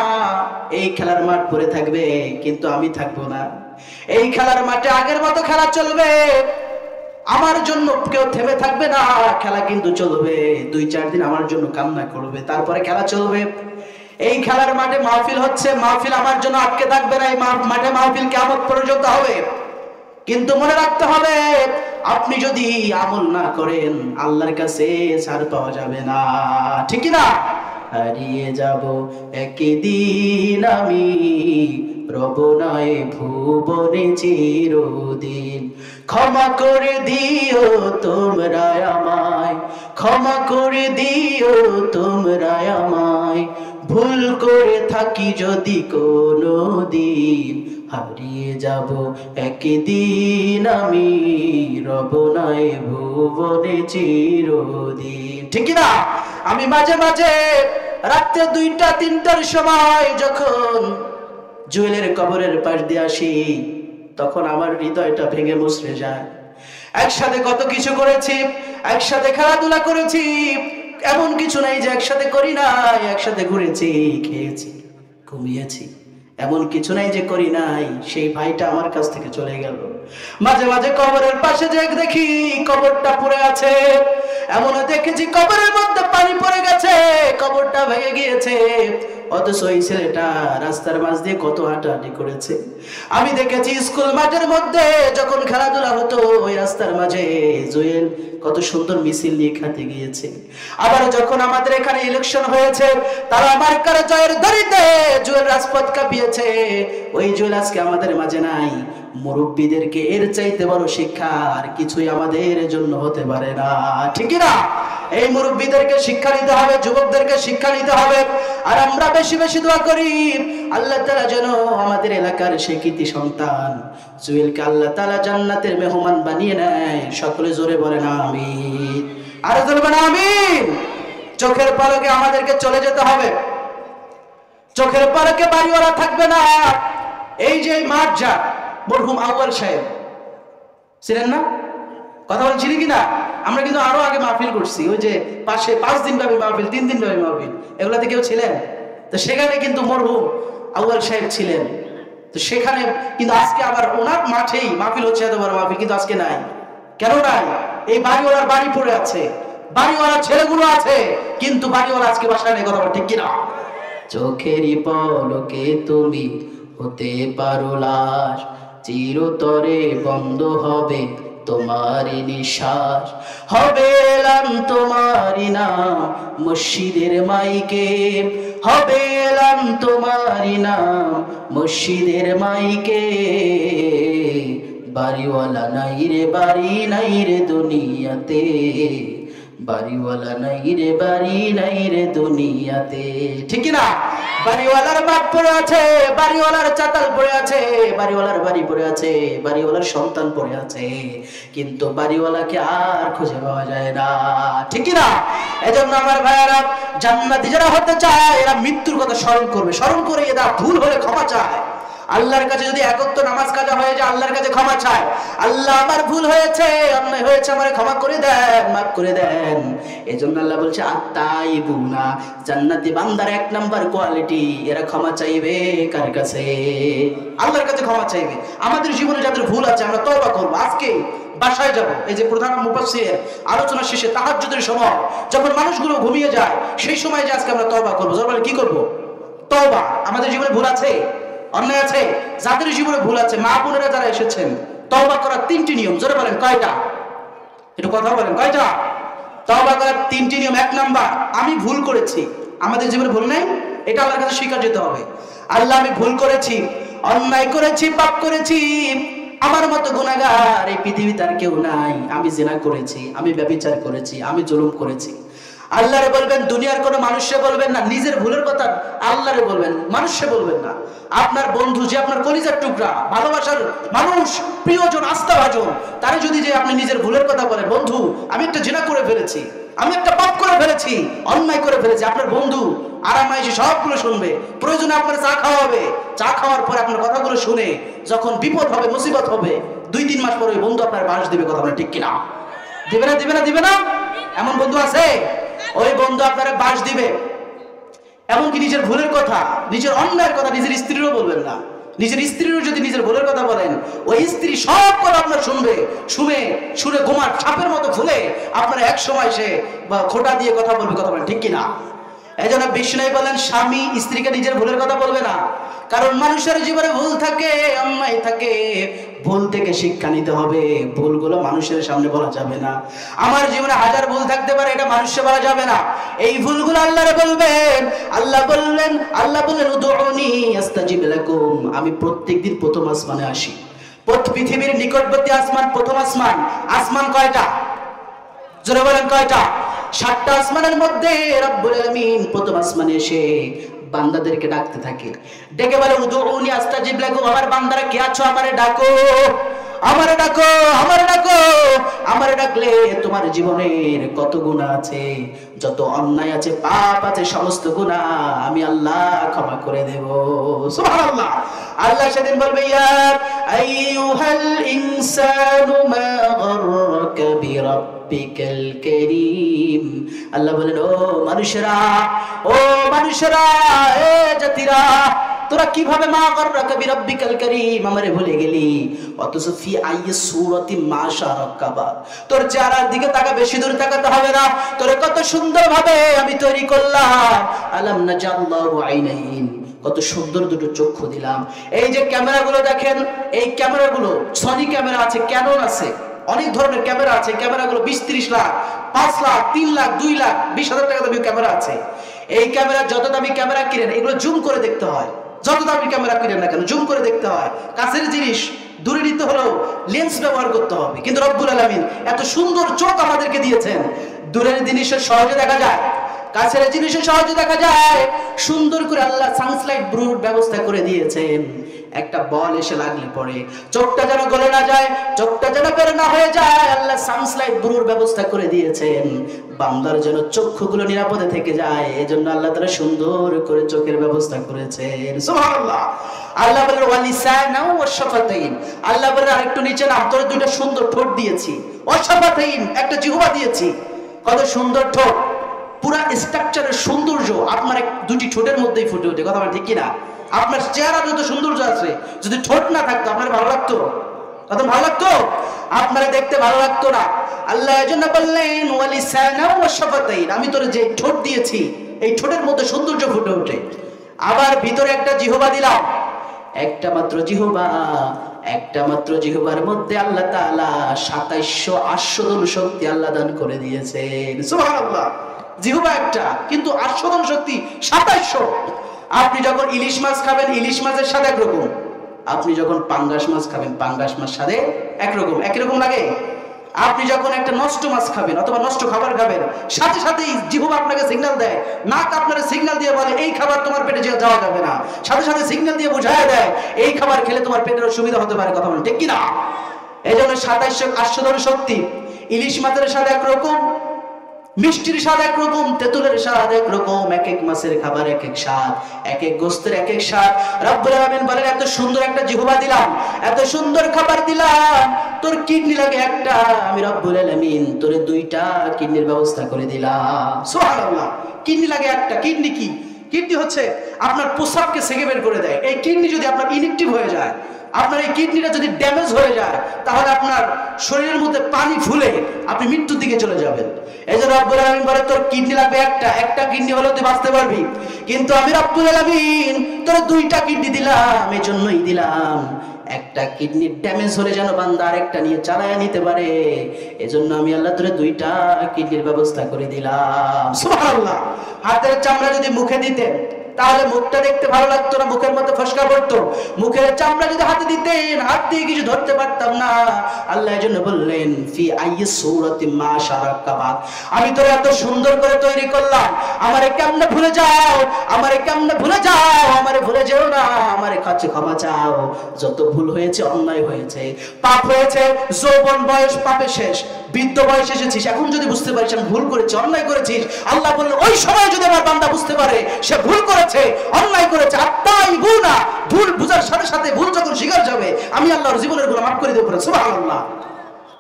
এই খেলার মাঠ পড়ে থাকবে, কিন্তু আমি থাকবো না। এই খেলার মাঠে আগের মতো খেলা চলবে, আমার জন্য কেউ থেমে থাকবে না, খেলা কিন্তু চলবে। 2-4 দিন আমার জন্য কান্না করবে, তারপরে খেলা চলবে। এই খেলার মাঠে মাহফিল হচ্ছে, মাহফিল আমার জন্য আটকে থাকবে না, এই মাঠে মাহফিল কিয়ামত পর্যন্ত হবে। কিন্তু মনে রাখতে হবে, আপনি যদি আমল না করেন আল্লাহর কাছে ছাড় পাওয়া যাবে না, ঠিক না? হারিয়ে যাব একদিন আমি, রব নাই ভুবনে চিরদিন। ক্ষমা করে দিও তোমরা আমায়, ক্ষমা করে দিও তোমরা আমায়, ভুল করে থাকি যদি কোনো দিন, হারিয়ে যাব একদিন আমি, রব নাই ভুবনে চিরদিন, ঠিক না? আমি মাঝে মাঝে রাত্রে 2টা-3টার সময় যখন জুয়েলের কবরের পাশ দিয়ে আসি, তখন আমার হৃদয়টা ভেঙে মুছড়ে যায়। একসাথে কত কিছু করেছি, একসাথে খেলাধুলা করেছি, এমন কিছু নাই যে একসাথে করি নাই। একসাথে ঘুরেছি, খেয়েছি, ঘুমিয়েছি, এমন কিছু নাই যে করি নাই। সেই ভাইটা আমার কাছ থেকে চলে গেল। মাঝে মাঝে কবরের পাশে যে দেখি কবরটা পড়ে আছে, এমন দেখেছি কবরের মধ্যে পানি পড়ে গেছে, কবরটা ভেঙে গিয়েছে, অথচ এই ছেলেটা রাস্তার মাঝ দিয়ে কত হাঁটাহাঁটি করেছে। আমি দেখেছি স্কুল মাঠের মধ্যে যখন খেলাধুলা হতো, ওই রাস্তার মাঝে জুয়েল কত সুন্দর মিছিল নিয়ে খেতে গিয়েছে। আবার যখন আমাদের এখানে ইলেকশন হয়েছে, তারা মার্কার জয়ের দড়িতে জুয়েল রাজপথ কাঁপিয়েছে, ওই জুয়েল আজকে আমাদের মাঝে নাই। মুরব্বীদেরকে এর চাইতে বড় শিক্ষা আর কিছুই আমাদের জন্য হতে পারে না, ঠিক না? এই মুরব্বীদেরকে শিক্ষা নিতে হবে, যুবকদেরকে শিক্ষা নিতে হবে। আর আমরা বেশি বেশি দোয়া করি, আল্লাহ তাআলা যেন আমাদের এলাকার সেই কৃতি সন্তান জুয়েলকে আল্লাহ তাআলা জান্নাতের মেহমান বানিয়ে নেয়। সকলে জোরে বলেন আমিন। আর জোরে বলেন আমিন। চোখের পলকে আমাদেরকে চলে যেতে হবে, চোখের পলকে বাড়িওয়ালা থাকবে না। এই যে মাঠ যা মরহুম আউয়াল সাহেব ছিলেন না, কথা বলেন চিনি কিনা? আমরা কিন্তু আরো আগে মাহফিল করছি, ওই যে পাশে 5 দিন ব্যাপী মাহফিল, 3 দিন ব্যাপী মাহফিল, এগুলাতে কেউ ছিলেন? তো সেখানে কিন্তু মরহুম আউয়াল সাহেব ছিলেন। তো সেখানে কিন্তু আজকে আবার ওনার মাঠেই মাহফিল হচ্ছে, এত বড় মাহফিল, কিন্তু আজকে নাই। কেন নাই? এই বাড়িওয়ালার বাড়ি পড়ে আছে, বাড়িওয়ালার ছেলেগুলো আছে, কিন্তু বাড়িওয়ালা আজকে বাসায় নেই, কথা বলেন ঠিক কিনা? চোখেরই পলকে তুমি হতে পারো লাশ, চিরতরে বন্ধ হবে তোমারই নিঃশ্বাস, হবে এলাম তোমারই নাম মসজিদের মাইকে, হবে এলাম তোমারই নাম মসজিদের মাইকে। বাড়িওয়ালা নাই রে বাড়ি নাই রে দুনিয়াতে, বাড়িওয়ালা নাই রে বাড়ি নাই রে দুনিয়াতে, ঠিক না? বাড়িওয়ালার মাঠ পড়ে আছে, বাড়িওয়ালার চাতাল পড়ে আছে, বাড়িওয়ালার বাড়ি পড়ে আছে, বাড়িওয়ালার সন্তান পড়ে আছে, কিন্তু বাড়িওয়ালাকে আর খুঁজে পাওয়া যায় না, ঠিক না? এজন্য আমার ভাইয়ারা, জান্নাতি যারা হতে চায় এরা মৃত্যুর কথা স্মরণ করবে, স্মরণ করে এরা ভুল হলে ক্ষমা চায়। আল্লাহর কাছে যদি একত্র নামাজ কাজা হয়ে যায়, আল্লাহর কাছে ক্ষমা চায়, আল্লাহ আমার ভুল হয়েছে, অন্যায় হয়েছে, আমারে ক্ষমা করে দেন, মাফ করে দেন। এজন্য আল্লাহ বলছে আত্তাইবুনা, জান্নাতি বান্দার 1 নাম্বার কোয়ালিটি, এরা ক্ষমা চাইবে কার কাছে? আল্লাহর কাছে ক্ষমা চাইবে। আমাদের জীবনে যাদের ভুল আছে আমরা তওবা করব। আজকে বাসায় যাব, এই যে প্রধান মুফাসসির আলোচনা শেষে তাহাজ্জুদের সময় যখন মানুষগুলো ঘুমিয়ে যায়, সেই সময় যে আজকে আমরা তওবা করব। জোরে বলেন কি করব? তওবা। আমাদের জীবনে ভুল আছে, অন্যায় আছে, যাদের জীবনে ভুল আছে, মা বোনেরা যারা এসেছেন, তওবা করার 3টি নিয়ম। জোরে বলেন কয়টা? একটু কথা বলেন, কয়টা? তওবা করার 3টি নিয়ম। 1 নাম্বার, আমি ভুল করেছি। আমাদের জীবনে ভুল নাই, এটা আল্লাহর কাছে স্বীকার যেতে হবে। আল্লাহ আমি ভুল করেছি, অন্যায় করেছি, পাপ করেছি, আমার মতো গুনাহগার এই পৃথিবীতে আর কেউ নাই। আমি জিনা করেছি, আমি ব্যভিচার করেছি, আমি জুলুম করেছি। আল্লাহরে বলবেন, দুনিয়ার কোনো মানুষে বলবেন না। নিজের ভুলের কথা আল্লাহরে বলবেন, মানুষে বলবেন না। আপনার বন্ধু যে আপনার কলিজার টুকরা, ভালোবাসার মানুষ, প্রিয়জন, আস্থাভাজন, তারে যদি যে আপনি নিজের ভুলের কথা বলেন, বন্ধু আমি একটা জিনা করে ফেলেছি, আমি একটা পাপ করে ফেলেছি, অন্যায় করে ফেলেছি, আপনার বন্ধু আরামে এসে সবগুলো শুনবে। প্রয়োজনে আপনার চা খাওয়া হবে, চা খাওয়ার পরে আপনার কথাগুলো শুনে যখন বিপদ হবে, মুসিবত হবে, 2-3 মাস পরে ওই বন্ধু আপনার বাস দিবে, কথা বলেন ঠিক কিনা? দিবে না? দিবে না? দিবে না? এমন বন্ধু আছে? ওই বন্ধু আপনারা বাস দিবে। এমনকি নিজের ভুলের কথা, নিজের অন্যায়ের কথা নিজের স্ত্রীরও বলবেন না। নিজের স্ত্রীরও যদি নিজের ভুলের কথা বলেন, ওই স্ত্রী সব কথা আপনার শুনবে, শুনে গোমার ছাপের মতো ফুলে আপনার এক সময় সে খোটা দিয়ে কথা বলবে, কথা বলেন ঠিক কিনা? এই জন্য বিষ্ণু বলেন স্বামী স্ত্রীকে নিজের ভুলের কথা বলবে না, কারণ মানুষের জীবনে ভুল থাকে, অন্যায় থাকে, ভুল থেকে শিক্ষা নিতে হবে। ভুলগুলো মানুষের সামনে বলা যাবে না। আমার জীবনে হাজার ভুল থাকতে পারে, এটা মানুষকে বলা যাবে না। এই ভুলগুলো আল্লাহরে বলবেন। আল্লাহ বললেন উদউনি আস্তাজিব লাকুম, আমি প্রত্যেকদিন প্রথম আসমানে আসি। পৃথিবীর নিকটবর্তী আসমান প্রথম আসমান। আসমান কয়টা? জোরে বলেন কয়টা? 7টা আসমানের মধ্যে রব্বুল আলামিন প্রথম আসমানে এসে বান্দাদেরকে ডাকতে থাকে। ডেকে বলে উদউনি আস্তাজিব লাকুম, আমার বান্দারা কে আছো আমারে ডাকো, আমারে ডাকো, আমারে ডাকো। আমারে ডাকলে তোমার জীবনের কত গুনাহ আছে, যত অন্যায় আছে, পাপ আছে, সমস্ত গুনাহ আমি আল্লাহ ক্ষমা করে দেব। সুবহানাল্লাহ। আল্লাহ সেদিন বলবে ইয়া আইয়ুহাল ইনসানু মা গাররাকা বিরাব্বিকাল কারীম। আল্লাহ বলেন ও মানুষেরা, ও মানুষেরা, এ জাতিরা, তোরা কিভাবে মা গাররাকা বিরাব্বিকাল কারীম, আমারে ভুলে গেলি। অথচ ফি আইয়ি সূরাতি মা শারাকাবা, তোর চেহারার দিকে তাকা, বেশি দূর তাকাতে হবে না, তোরে কত সুন্দর ভাবে আমি তৈরি করলাম। আলাম নাজাল্লাহু আইনাইন, কত সুন্দর দুটো চক্ষু দিলাম। এই যে ক্যামেরাগুলো দেখেন, এই ক্যামেরাগুলো সনি ক্যামেরা আছে, ক্যানন আছে, অনেক ধরনের ক্যামেরা আছে। ক্যামেরাগুলো 20-30 লাখ, 5 লাখ, 3 লাখ, 2 লাখ, 20,000 টাকা দামি ক্যামেরা আছে। এই ক্যামেরা, যত দামি ক্যামেরা কিনেন, এগুলো জুম করে দেখতে হয়। যত দামি ক্যামেরা কিনেন না কেন, জুম করে দেখতে হয়। কাছের জিনিস দূরে নিতে হলেও লেন্স ব্যবহার করতে হবে। কিন্তু রব্বুল আলামিন এত সুন্দর চোখ আমাদেরকে দিয়েছেন, দূরের জিনিসের সহজে দেখা যায়, কাছের জিনিসও সহজে দেখা যায়। সুন্দর করে আল্লাহ সানলাইট ব্রুর ব্যবস্থা করে দিয়েছেন। একটা বল এসে লাগলে পড়ে চোখটা যেন গলে না যায়, চোখটা যেন বের না হয়ে যায়, আল্লাহ সানলাইট ব্রুর ব্যবস্থা করে দিয়েছেন। বান্দার যেন চক্ষুগুলো নিরাপদে থেকে যায়, এজন্য আল্লাহ তাআলা সুন্দর করে চোখের ব্যবস্থা করেছেন। সুবহানাল্লাহ। আল্লাহ বলেন ওয়ালিসানা ওয়াশফাতাইন, আল্লাহ বলেন আরেকটু নিচে নাম, তোর দুটো সুন্দর ঠোঁট দিয়েছি। ওয়াশফাতাইন, একটা জিহ্বা দিয়েছি। কত সুন্দর ঠোঁট, পুরা স্ট্রাকচারের সৌন্দর্য আপনার দুটি ঠোঁটের মধ্যেই ফুটে ওঠে। কথা বলেন ঠিক কিনা? আপনার চেহারা যত সৌন্দর্য আছে, যদি ঠোঁট না থাকতো আপনার ভালো লাগতো? কত ভালো লাগতো? আপনারা দেখতে ভালো লাগতো না। আল্লাহ এজন্য বললেন ওয়ালিসানা ওয়াশফাতাইন, আমি তোরে যে ঠোঁট দিয়েছি, এই ঠোঁটের মধ্যে সৌন্দর্য ফুটে ওঠে। আবার ভিতরে একটা জিহ্বা দিলাম, একটা মাত্র জিহ্বা, একটা মাত্র জিহ্বার মধ্যে আল্লাহ তাআলা 2700 আশ্বাদন শক্তি আল্লাহ দান করে দিয়েছেন। সুবহানাল্লাহ। জিহ্বা একটা, কিন্তু আশ্বাদন শক্তি 2700। আপনি যখন ইলিশ মাছ খাবেন, ইলিশ মাছের স্বাদ একরকম। আপনি যখন পাঙ্গাস মাছ খাবেন, পাঙ্গাস মাছ স্বাদে একরকম। একই রকম লাগে? আপনি যখন একটা নষ্ট মাছ খাবেন অথবা নষ্ট খাবার খাবেন, সাথে সাথেই জিহ্বা আপনাকে সিগন্যাল দেয়, নাক আপনার সিগন্যাল দিয়ে বলে এই খাবার তোমার পেটে যাওয়া যাবে না, সাথে সাথে সিগন্যাল দিয়ে বোঝায় দেয় এই খাবার খেলে তোমার পেটের অসুবিধা হতে পারে। কথা বলেন ঠিক কিনা? এই জন্য 2700 আশ্বাদন শক্তি। ইলিশ মাছের স্বাদ একরকম, মিষ্টির স্বাদ একরকম, তেঁতুলের স্বাদ একরকম, এক এক মাছের খাবার এক এক স্বাদ, এক এক গোস্তের এক এক স্বাদ। রব্বুল আলামিন বলেন এত সুন্দর একটা জিহ্বা দিলাম, এত সুন্দর খাবার দিলাম, তোর কিডনি লাগে একটা, আমি রব্বুল আলামিন তোরে 2টা কিডনির ব্যবস্থা করে দিলাম। সুবহানাল্লাহ। কিডনি লাগে একটা। কিডনি কি? কিডনি হচ্ছে আপনার প্রস্রাবকে সেকে বের করে দেয়। এই কিডনি যদি আপনার ইনঅ্যাক্টিভ হয়ে যায়, আপনার এই কিডনিটা যদি ড্যামেজ হয়ে যায়, তাহলে আপনার শরীরের মধ্যে পানি ফুলে আপনি মৃত্যুর দিকে চলে যাবেন। এই জন্য রব্বুল আলামিন বলে তোর কিডনি লাগবে একটা, একটা কিডনি হলে তুই বাঁচতে পারবি। কিন্তু আমি রব্বুল আলামিন তোর 2টা কিডনি দিলাম, এই জন্যই দিলাম একটা কিডনি ড্যামেজ হলে যেন বান্দা আরেকটা নিয়ে চালায় নিতে পারে। এজন্য আমি আল্লাহ তোরে 2টা কিডনির ব্যবস্থা করে দিলাম। সুবহানাল্লাহ। হাতের চামড়া যদি মুখে দিতেন তাহলে মুখটা দেখতে ভালো লাগতো না, মুখের মধ্যে ফসকা পড়তো। মুখের চামড়া যদি হাতে দিতেন, হাত দিয়ে কিছু ধরতে পারতাম না। আল্লাহ এজন্য বললেন ফি আইয়ি সূরাতি মা শারাকাবা, আমি তোরে এত সুন্দর করে তৈরি করলাম, আমারে কেমনে ভুলে যাও, আমারে কেমনে ভুলে যাও, আমারে ভুলে যেও না, আমারে কাছে ক্ষমা চাও। যত ভুল হয়েছে, অন্যায় হয়েছে, পাপ হয়েছে, যৌবন বয়স পাপে শেষ, বৃদ্ধ বয়স এসেছিস, এখন যদি বুঝতে পারিস আমি ভুল করেছি, অন্যায় করেছিস, আল্লাহ বললেন ওই সময় যদি আমার বান্দা বুঝতে পারে সে ভুল করেছে, অন্যায় করেছে, আত্মাই গুনাহ, ভুল বুঝার সাথে সাথে ভুল যখন স্বীকার যাবে, আমি আল্লাহর জীবনের গুনাহ মাফ করে দেব। সুবহানাল্লাহ।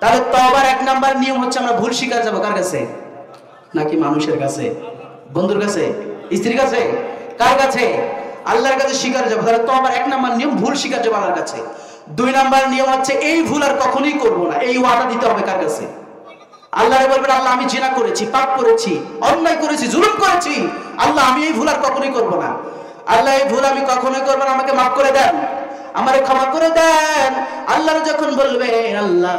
তাহলে তওবার 1 নাম্বার নিয়ম হচ্ছে আমরা ভুল স্বীকার যাব কার কাছে? নাকি মানুষের কাছে, বন্ধুর কাছে, স্ত্রীর কাছে, কার কাছে? আল্লাহর কাছে স্বীকার যাব। তাহলে তওবার 1 নাম্বার নিয়ম ভুল স্বীকার যাব আল্লাহর কাছে। 2 নাম্বার নিয়ম হচ্ছে এই ভুল আর কখনোই করব না, এই ওয়াদা দিতে হবে কার কাছে? আল্লাহরে বলবেন আল্লাহ আমি জিনা করেছি, পাপ করেছি, অন্যায় করেছি, জুলুম করেছি, আল্লাহ আমি এই ভুল আর কখনোই করব না। আল্লাহ এই ভুল আমি কখনোই করব না, আমাকে মাফ করে দেন, আমারে ক্ষমা করে দেন। আল্লাহ যখন বলবেন আল্লাহ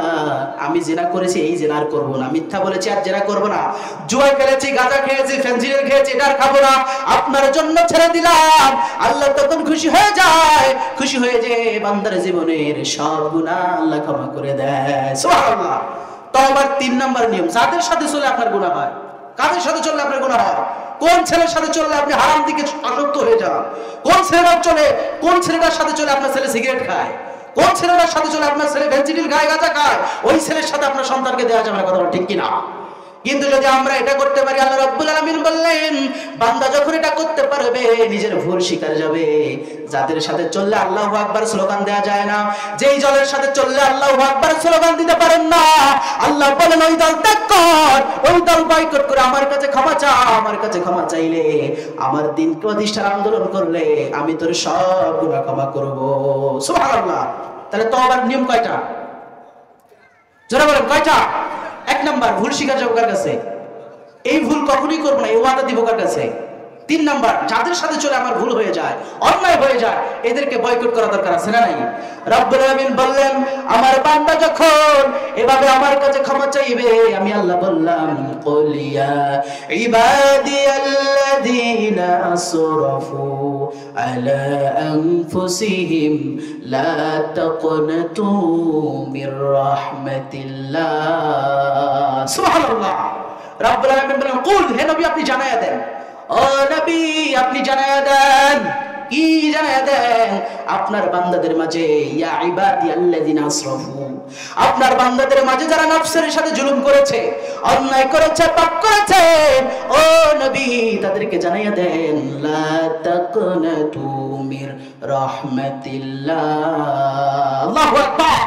আমি জিনা করেছি, এই জিনা আর করব না, মিথ্যা বলেছি আর জিনা করব না, জুয়া খেলেছি, গাঁজা খেয়েছি, ফেনজিডিল খেয়েছি, এটা আর খাবো না, আপনার জন্য ছেড়ে দিলাম। আল্লাহ তখন খুশি হয়ে যায়, খুশি হয়ে যে বান্দার জীবনের সব গুনাহ আল্লাহ ক্ষমা করে দেয়। সুবহানাল্লাহ। তওবার 3 নাম্বার নিয়ম, যাদের সাথে চলে আপনার গুনাহ হয়, কাদের সাথে চললে আপনার গুনাহ হয়, কোন ছেলের সাথে চললে আপনি হারাম দিকে আসক্ত হয়ে যান, কোন ছেলেটার সাথে চলে আপনার ছেলে সিগারেট খায়, কোন ছেলেটার সাথে চলে আপনার ছেলে ফেনজিডিল খায়, গাঁজা খায়, ওই ছেলের সাথে আপনার সন্তানকে দেওয়া যাবে না, কথা ঠিক কিনা? কিন্তু যদি আমরা এটা করতে পারি, আল্লাহ রাব্বুল আলামিন বললেন বান্দা যখন এটা করতে পারবে নিজের ভুল স্বীকার যাবে। যাদের সাথে চললে আল্লাহু আকবার স্লোগান দেয়া যায় না, যেই দলের সাথে চললে আল্লাহু আকবার স্লোগান দিতে পারেন না, আল্লাহ বলেন ওই দল ত্যাগ কর, ওই দল বয়কট করে আমার কাছে ক্ষমা চা, আমার কাছে ক্ষমা চাইলে, আমার দিন প্রতিষ্ঠার আন্দোলন করলে আমি তোর সব গুনাহ ক্ষমা করব। সুবহানাল্লাহ। তাহলে তওবার নিয়ম কয়টা? জোরে বলেন কয়টা? 1 নাম্বার ভুল স্বীকার যাবো কার কাছে, এই ভুল কখনোই করবো না, এই ওয়াদা দিব কার কাছে। 3 নাম্বার যাদের সাথে চলে আমার ভুল হয়ে যায়, অন্যায় হয়ে যায়, এদেরকে বয়কট করা দরকার আছে না নাই? রব্বুল আলামিন বললেন আমার বান্দা যখন এভাবে আমার কাছে ক্ষমা চাইবে, আমি আল্লাহ বললাম কুল ইয়া ইবাদিয়াল্লাযীনা আসরাফু আলা আনফুসিহিম লা তাকনাতু মির রাহমাতিল্লাহ। সুবহানাল্লাহ। রব্বুল আলামিন বলেন কুল, হে নবী আপনি জানায়া দেন, ও নবী আপনি জানায়া দেন, কি জানায়া দেন? আপনার বান্দাদের মাঝে ইয়া ইবাদিয়াল্লাযিনা আসরাফু, আপনার বান্দাদের মাঝে যারা নফসের সাথে জুলুম করেছে, অন্যায় করেছে, পাপ করেছে, ও নবী তাদেরকে জানায়া দেন লা তাকনাতু মির রাহমাতিল্লাহ। আল্লাহু আকবার।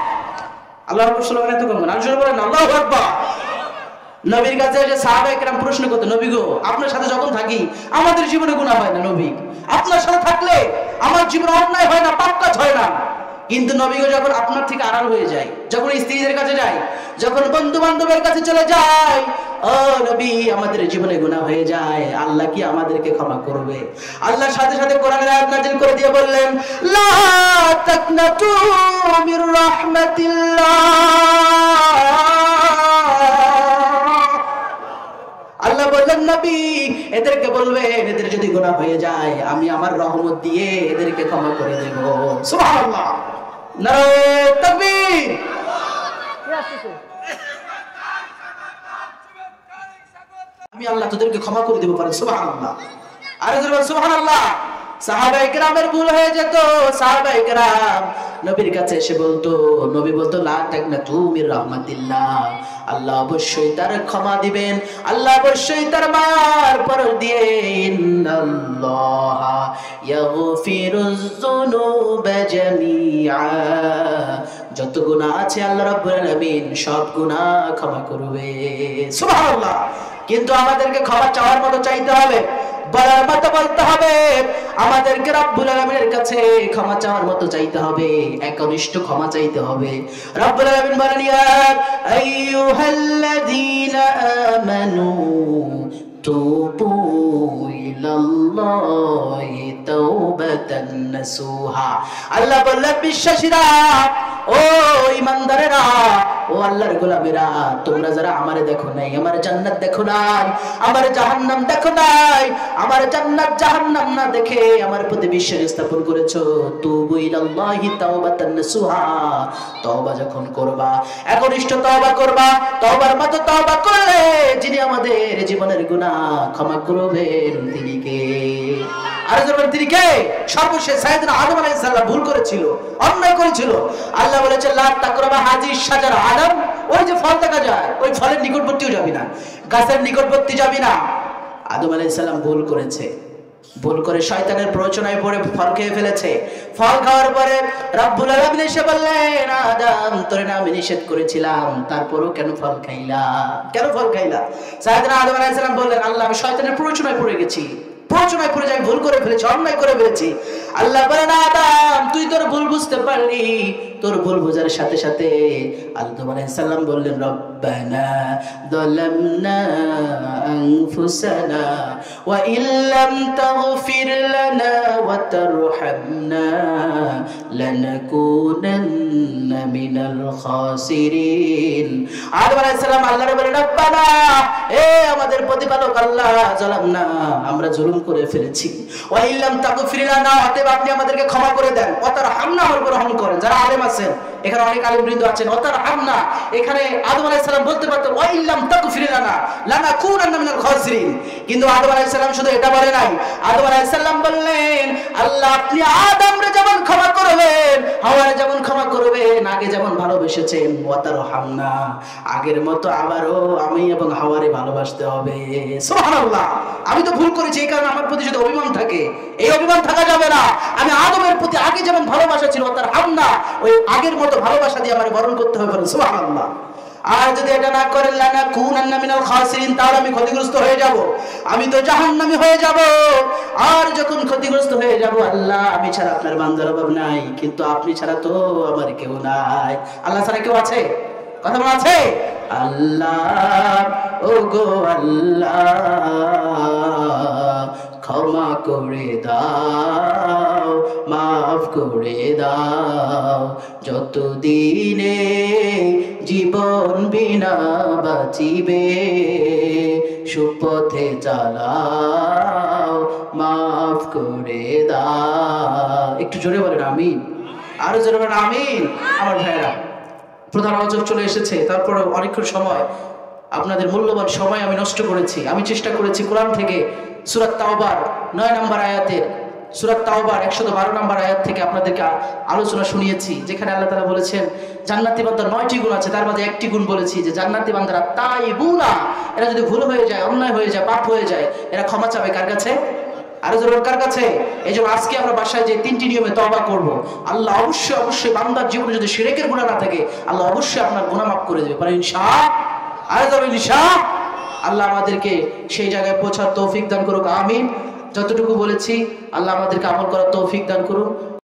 আল্লাহর রাসূল সাল্লাল্লাহু আলাইহি ওয়াসাল্লাম বলেন আল্লাহু আকবার। নবীর কাছে এসে সাহাবায়ে কেরাম প্রশ্ন করতে, নবী গো আপনার সাথে যখন থাকি আমাদের জীবনে গুনাহ হয় না, নবী আপনার সাথে থাকলে আমার জীবনে অন্যায় হয় না, পাপ কাজ হয় না। কিন্তু নবী গো যখন আপনার থেকে আড়াল হয়ে যায়, যখন স্ত্রীদের কাছে যায়, যখন বন্ধু বান্ধবের কাছে চলে যায়, ও নবী আমাদের জীবনে গুনাহ হয়ে যায়, আল্লাহ কি আমাদেরকে ক্ষমা করবে? আল্লাহর সাথে সাথে কোরআনের আয়াত নাযিল করে দিয়ে বললেন লা তাকনাতু মির রাহমাতিল্লাহ। আল্লাহ বললেন নবী এদেরকে বলবেন এদের যদি গুনাহ হয়ে যায় আমি আমার রহমত দিয়ে এদেরকে ক্ষমা করে দেব। সুবহানাল্লাহ। নারে তাকবীর। আমি আল্লাহ তোদেরকে ক্ষমা করে দেব পারে। সুবহানাল্লাহ। আরে বলুন সুবহানাল্লাহ। সাহাবায়ে কেরামের ভুল হয়ে যেত, সাহাবায়ে কেরাম নবীর কাছে এসে বলতো, নবী বলতো লা তাকনাতু মির রাহমাতিল্লাহ, আল্লাহ অবশ্যই তার ক্ষমা দিবেন, আল্লাহ অবশ্যই তার মার পরশ দিয়ে ইন্নাল্লাহা ইয়াগফিরুয যুনুবা জামিআ, যত গুনাহ আছে আল্লাহ রাব্বুল আলামিন সব গুনাহ ক্ষমা করবে। সুবহানাল্লাহ। কিন্তু আমাদেরকে ক্ষমা চাওয়ার মতো চাইতে হবে, বলার মতো বলতে হবে, আমাদেরকে রব্বুল আলামিনের কাছে ক্ষমা চাওয়ার মতো চাইতে হবে, একনিষ্ঠ ক্ষমা চাইতে হবে। রব্বুল আলামিন বলেন ইয়া আইয়ুহাল্লাযীনা আমানু তুবু ইলাল্লাহি তাওবাতান নাসুহা। আল্লাহ বললেন বিশ্বাসীরা, ও ঈমানদারেরা, ও আল্লাহর গোলামেরা, তোমরা যারা আমারে দেখো নাই, আমার জান্নাত দেখো নাই, আমার জাহান্নাম দেখো নাই, আমার জান্নাত জাহান্নাম না দেখে আমার প্রতি বিশ্বাস স্থাপন করেছো, তুবু ইলাল্লাহি তাওবাতান নাসুহা, তওবা যখন করবা একনিষ্ঠ তওবা করবা, তওবার মতো তওবা করলে যিনি আমাদের জীবনের গুনাহ ক্ষমা করবেন তিনি কে? আর যখন তিনি কে? সর্বশেষ সাইয়েদনা আদম আলাইহিস সালাম ভুল করেছিল, অন্যায় করেছিল। আল্লাহ বলেছে লা তাকরাবা হাযিহিশ শাজারা, আদম ওই যে ফল দেখা যায় ওই ফলের নিকটবর্তীও যাবি না, গাছের নিকটবর্তী যাবি না। আদম আলাইহিস সালাম ভুল করেছে, ভুল করে শয়তানের প্ররোচনায় পড়ে ফল খেয়ে ফেলেছে। ফল খাওয়ার পরে রব্বুল আলামিন এসে বললেন আদম তোরে না আমি নিষেধ করেছিলাম, তারপরও কেন ফল খাইলা, কেন ফল খাইলা? সাইয়েদনা আদম আলাইহিস সালাম বললেন আল্লাহ আমি শয়তানের প্ররোচনায় পড়ে গেছি, প্ররোচনায় পড়ে যাই, ভুল করে ফেলেছি, অন্যায় করে ফেলেছি। আল্লাহ বলেন আদম তুই তোর ভুল বুঝতে পারলি, তোর ভুল বোঝার সাথে সাথে আদম আলাইহিস সালাম বললেন রব্বানা যালামনা আনফুসানা ওয়া ইল্লাম তাগফির লানা ওয়া তারহামনা লানাকুনান্না মিনাল খাসিরিন। আদম আলাইহিস সালাম আল্লাহরে বলেন রব্বানা, এ আমাদের প্রতিপালক আল্লাহ, যালামনা, আমরা জুলুম করে ফেলেছি, ওয়া ইল্লাম তাগফির লানা, অতএব আপনি আমাদেরকে ক্ষমা করে দেন, ওয়া তারহামনা, আমার উপর রহম করেন। যারা আলেম আছেন এখানে, অনেক আলেমবৃন্দ আছেন, ওয়া তারহামনা এখানে আদম আলাইহিস সালাম বলতে পারতেন ওয়া ইল্লাম তাগফির লানা লানাকুনান্না মিনাল খাসিরিন, কিন্তু আদম আলাইহিস সালাম শুধু এটা বলে নাই। আদম আলাইহিস সালাম বললেন আল্লাহ আপনি আদমরে যেমন ক্ষমা করবেন, হাওয়ারে যেমন ক্ষমা করবেন, আগে যেমন ভালোবেসেছেন, ওয়া তারহামনা, আগের মতো আবারও আমি এবং হাওয়ারে ভালোবাসতে হবে। সুবহানাল্লাহ। আমি তো ভুল করেছি, এই কারণে আমার প্রতি যদি অভিমান থাকে, এই অভিমান থাকা যাবে না। আমি আদমের প্রতি আগে যেমন ভালোবাসা ছিল, ওয়া তারহামনা, ওই আগের মতো ভালোবাসা দিয়ে আমার বরণ করতে হবে। সুবহানাল্লাহ। আর যদি এটা না করেন লানাকুনান্না মিনাল খাসিরিন, তাহলে আমি ক্ষতিগ্রস্ত হয়ে যাব, আমি তো জাহান্নামী হয়ে যাব। আর যখন ক্ষতিগ্রস্ত হয়ে যাব, আল্লাহ আমি ছাড়া আপনার বান্দার অভাব নাই, কিন্তু আপনি ছাড়া তো আমার কেউ নাই। আল্লাহ ছাড়া কেউ আছে? কথা বলা আছে? আল্লাহ, ও গো আল্লাহ, ক্ষমা করে দাও, মাফ করে দাও, যতদিনে জীবন বিনা বাঁচিবে, সুপথে চালাও, মাফ করে দাও। একটু জোরে বলেন আমিন, আরো জোরে বলেন আমিন। আমার ভাইয়েরা, প্রধান আলোচক চলে এসেছে, তারপরে অনেকক্ষণ সময়, আপনাদের মূল্যবান সময় আমি নষ্ট করেছি। আমি চেষ্টা করেছি কোরআন থেকে সূরা তাওবার 9 নম্বর আয়াতের, সূরা তাওবার 112 নম্বর আয়াত থেকে আপনাদেরকে আলোচনা শুনিয়েছি, যেখানে আল্লাহ তাআলা বলেছেন জান্নাতি বান্দার 9টি গুণ আছে, তার মধ্যে একটি গুণ বলেছি যে জান্নাতি বান্দারা তাইবুনা, এরা যদি ভুল হয়ে যায়, অন্যায় হয়ে যায়, পাপ হয়ে যায়, এরা ক্ষমা চাবে কার কাছে? আরো জোরে কার কাছে? এই জন্য আজকে আমরা বাসায় যে 3টি নিয়মে তওবা করব, আল্লাহ অবশ্যই অবশ্যই বান্দার জীবনে যদি শিরকের গুনাহ না থাকে, আল্লাহ অবশ্যই আপনার গুনাহ মাফ করে দেবে, পারেন ইনশাআল্লাহ। আরো জোরে ইনশাআল্লাহ। আল্লাহ আমাদেরকে সেই জায়গায় পৌঁছার তৌফিক দান করুক, আমিন। যতটুকু বলেছি আল্লাহ আমাদেরকে আমল করার তৌফিক দান করুন।